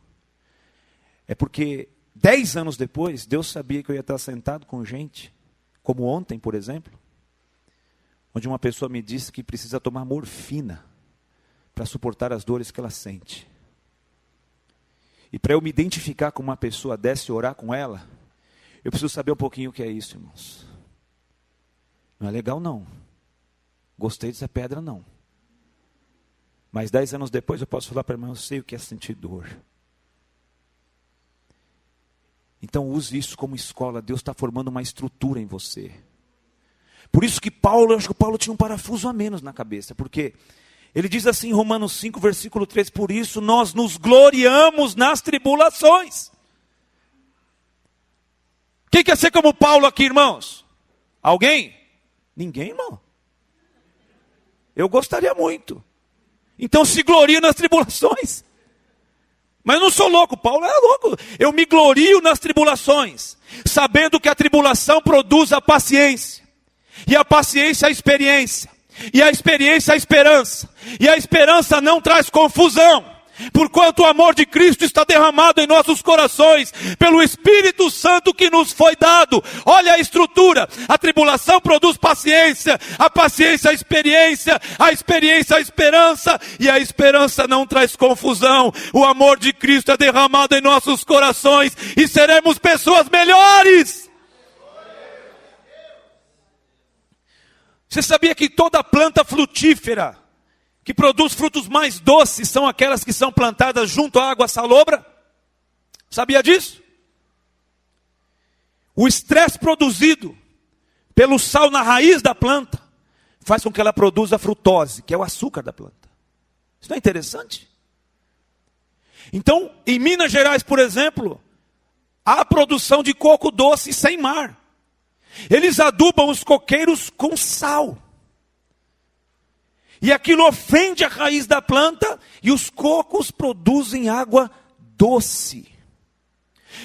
É porque 10 anos depois, Deus sabia que eu ia estar sentado com gente, como ontem, por exemplo, onde uma pessoa me disse que precisa tomar morfina para suportar as dores que ela sente. E para eu me identificar com uma pessoa dessa e orar com ela, eu preciso saber um pouquinho o que é isso, irmãos. Não é legal, não. Gostei dessa pedra, não. Mas 10 anos depois eu posso falar para a irmã, eu sei o que é sentir dor. Então use isso como escola. Deus está formando uma estrutura em você. Por isso que Paulo, eu acho que Paulo tinha um parafuso a menos na cabeça. Porque Ele diz assim em Romanos 5, versículo 3, por isso nós nos gloriamos nas tribulações. Quem quer ser como Paulo aqui, irmãos? Alguém? Ninguém, irmão. Eu gostaria muito. Então se gloria nas tribulações. Mas eu não sou louco, Paulo era louco. Eu me glorio nas tribulações, sabendo que a tribulação produz a paciência. E a paciência a experiência. E a experiência a esperança. E a esperança não traz confusão. Porquanto o amor de Cristo está derramado em nossos corações, pelo Espírito Santo que nos foi dado. Olha a estrutura, a tribulação produz paciência, a paciência a experiência a esperança, e a esperança não traz confusão. O amor de Cristo é derramado em nossos corações, e seremos pessoas melhores. Você sabia que toda planta frutífera que produz frutos mais doces são aquelas que são plantadas junto à água salobra? Sabia disso? O estresse produzido pelo sal na raiz da planta faz com que ela produza frutose, que é o açúcar da planta. Isso não é interessante? Então, em Minas Gerais, por exemplo, há a produção de coco doce sem mar. Eles adubam os coqueiros com sal. E aquilo ofende a raiz da planta, e os cocos produzem água doce.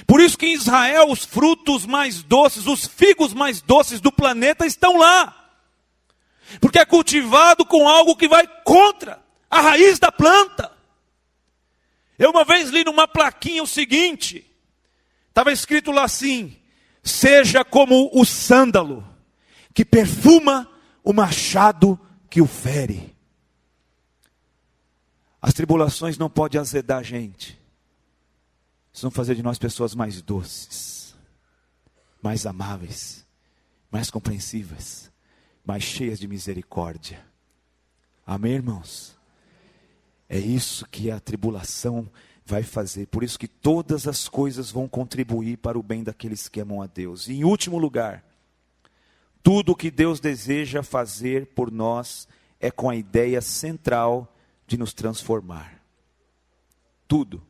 Por isso que em Israel os frutos mais doces, os figos mais doces do planeta estão lá. Porque é cultivado com algo que vai contra a raiz da planta. Eu uma vez li numa plaquinha o seguinte, estava escrito lá assim: seja como o sândalo, que perfuma o machado que o fere. As tribulações não podem azedar a gente. Eles vão fazer de nós pessoas mais doces, mais amáveis, mais compreensivas, mais cheias de misericórdia. Amém, irmãos? É isso que a tribulação vai fazer. Por isso que todas as coisas vão contribuir para o bem daqueles que amam a Deus. E em último lugar, tudo o que Deus deseja fazer por nós é com a ideia central de nos transformar. Tudo.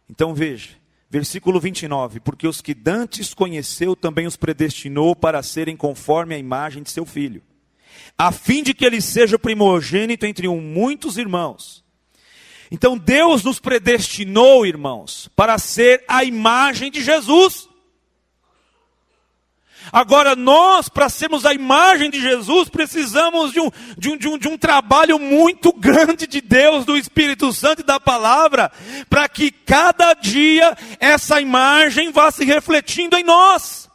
Então veja, versículo 29. Porque os que dantes conheceu também os predestinou para serem conforme a imagem de seu Filho, a fim de que ele seja o primogênito entre muitos irmãos. Então Deus nos predestinou, irmãos, para ser a imagem de Jesus. Agora nós, para sermos a imagem de Jesus, precisamos de um trabalho muito grande de Deus, do Espírito Santo e da palavra, para que cada dia essa imagem vá se refletindo em nós.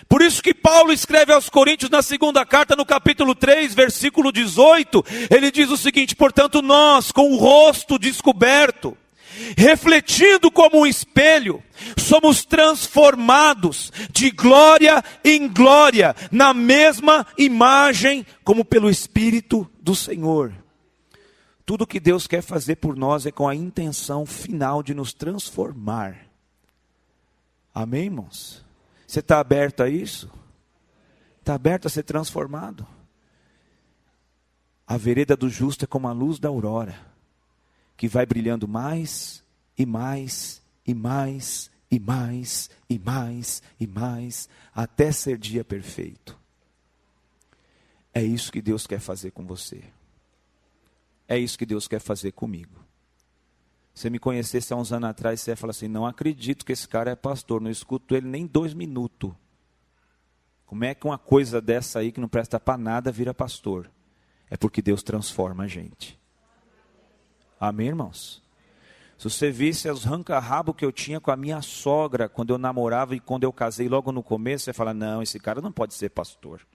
Por isso que Paulo escreve aos Coríntios na segunda carta, no capítulo 3, versículo 18, ele diz o seguinte: portanto nós, com o rosto descoberto, refletindo como um espelho, somos transformados de glória em glória, na mesma imagem, como pelo Espírito do Senhor. Tudo que Deus quer fazer por nós é com a intenção final de nos transformar. Amém, irmãos? Você está aberto a isso? Está aberto a ser transformado? A vereda do justo é como a luz da aurora, que vai brilhando mais e mais e mais e mais e mais e mais, até ser dia perfeito. É isso que Deus quer fazer com você. É isso que Deus quer fazer comigo. Se você me conhecesse há uns anos atrás, você ia falar assim: não acredito que esse cara é pastor, não escuto ele nem 2 minutos. Como é que uma coisa dessa aí, que não presta para nada, vira pastor? É porque Deus transforma a gente. Amém, irmãos? Se você visse os ranca-rabo que eu tinha com a minha sogra, quando eu namorava e quando eu casei logo no começo, você fala: não, esse cara não pode ser pastor.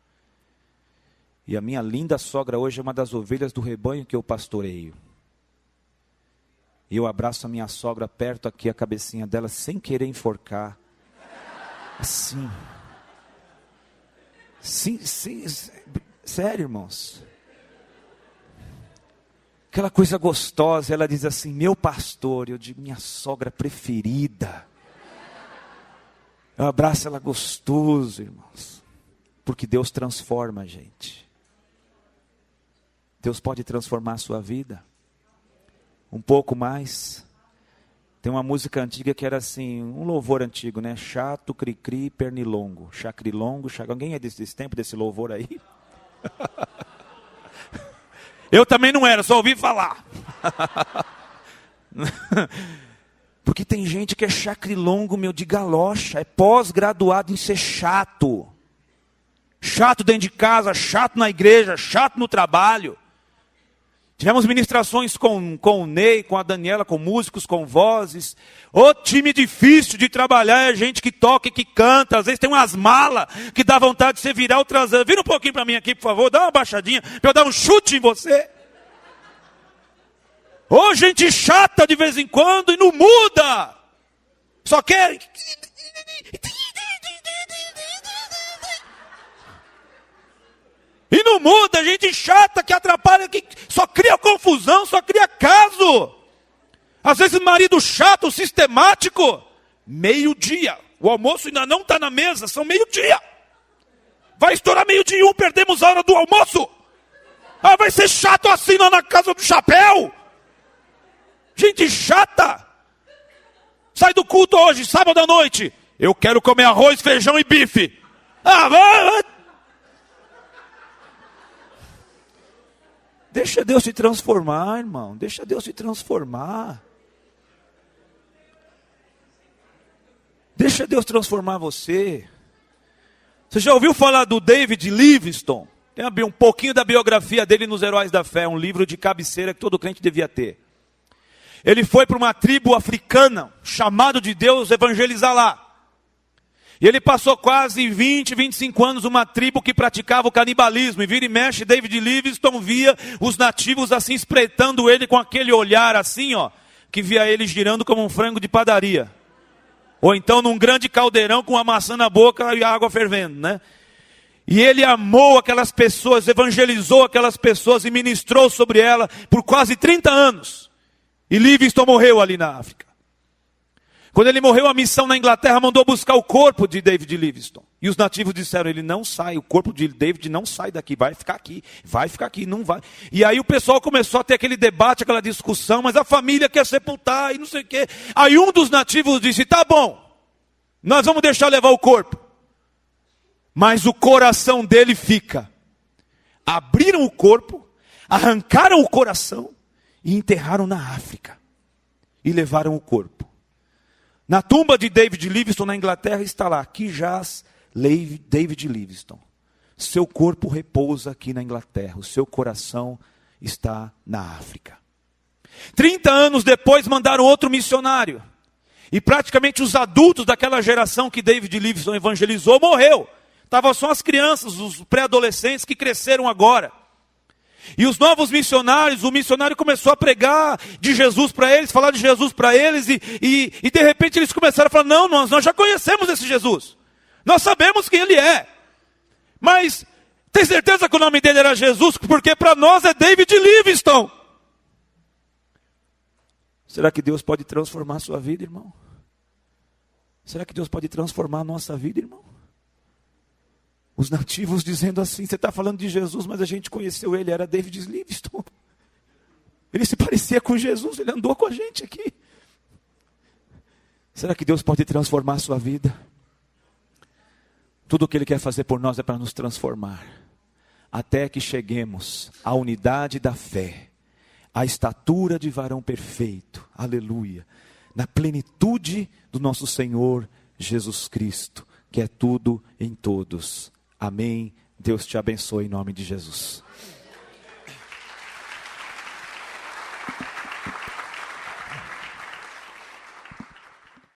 E a minha linda sogra hoje é uma das ovelhas do rebanho que eu pastoreio. E eu abraço a minha sogra perto aqui, a cabecinha dela, sem querer enforcar. Assim. Sim, sério, irmãos. Aquela coisa gostosa, ela diz assim: meu pastor. Eu digo: minha sogra preferida. Eu abraço ela gostoso, irmãos. Porque Deus transforma a gente. Deus pode transformar a sua vida. Um pouco mais. Tem uma música antiga que era assim, um louvor antigo, né? Chato, cri-cri, pernilongo. Chacrilongo, alguém é desse tempo, desse louvor aí? Eu também não era, só ouvi falar. Porque tem gente que é chacrilongo, meu, de galocha. É pós-graduado em ser chato. Chato dentro de casa, chato na igreja, chato no trabalho. Tivemos ministrações com o Ney, com a Daniela, com músicos, com vozes. Ô time difícil de trabalhar, é gente que toca e que canta. Às vezes tem umas malas que dá vontade de você virar o traseiro. Vira um pouquinho para mim aqui, por favor. Dá uma baixadinha para eu dar um chute em você. Ô gente chata de vez em quando e não muda. Só quer... E não muda, gente chata que atrapalha, que só cria confusão, só cria caso. Às vezes marido chato, sistemático. 12:00, o almoço ainda não está na mesa, são 12:00. Vai estourar 12:01, perdemos a hora do almoço. Ah, vai ser chato assim lá na casa do chapéu. Gente chata. Sai do culto hoje, sábado à noite. Eu quero comer arroz, feijão e bife. Ah, vai. Deixa Deus te transformar, irmão. Deixa Deus te transformar. Deixa Deus transformar você. Você já ouviu falar do David Livingstone? Tem um pouquinho da biografia dele nos Heróis da Fé, um livro de cabeceira que todo crente devia ter. Ele foi para uma tribo africana, chamado de Deus, evangelizar lá. E ele passou quase 20, 25 anos numa tribo que praticava o canibalismo. E vira e mexe, David Livingstone via os nativos assim espreitando ele com aquele olhar assim, ó, que via ele girando como um frango de padaria. Ou então num grande caldeirão com uma maçã na boca e a água fervendo, né? E ele amou aquelas pessoas, evangelizou aquelas pessoas e ministrou sobre elas por quase 30 anos. E Livingstone morreu ali na África. Quando ele morreu, a missão na Inglaterra mandou buscar o corpo de David Livingstone. E os nativos disseram, ele não sai, o corpo de David não sai daqui, vai ficar aqui, não vai. E aí o pessoal começou a ter aquele debate, aquela discussão, mas a família quer sepultar e não sei o quê. Aí um dos nativos disse, tá bom, nós vamos deixar levar o corpo. Mas o coração dele fica. Abriram o corpo, arrancaram o coração e enterraram na África. E levaram o corpo. Na tumba de David Livingstone, na Inglaterra, está lá, aqui jaz David Livingstone. Seu corpo repousa aqui na Inglaterra, o seu coração está na África. 30 anos depois mandaram outro missionário. E praticamente os adultos daquela geração que David Livingstone evangelizou morreu. Estavam só as crianças, os pré-adolescentes que cresceram agora. E os novos missionários, o missionário começou a pregar de Jesus para eles, falar de Jesus para eles, e de repente eles começaram a falar, não, nós já conhecemos esse Jesus. Nós sabemos quem ele é. Mas tem certeza que o nome dele era Jesus? Porque para nós é David Livingstone. Será que Deus pode transformar a sua vida, irmão? Será que Deus pode transformar a nossa vida, irmão? Os nativos dizendo assim, você está falando de Jesus, mas a gente conheceu ele, era David Livingstone. Ele se parecia com Jesus, ele andou com a gente aqui. Será que Deus pode transformar a sua vida? Tudo o que Ele quer fazer por nós é para nos transformar. Até que cheguemos à unidade da fé, à estatura de varão perfeito, aleluia, na plenitude do nosso Senhor Jesus Cristo, que é tudo em todos. Amém. Deus te abençoe em nome de Jesus.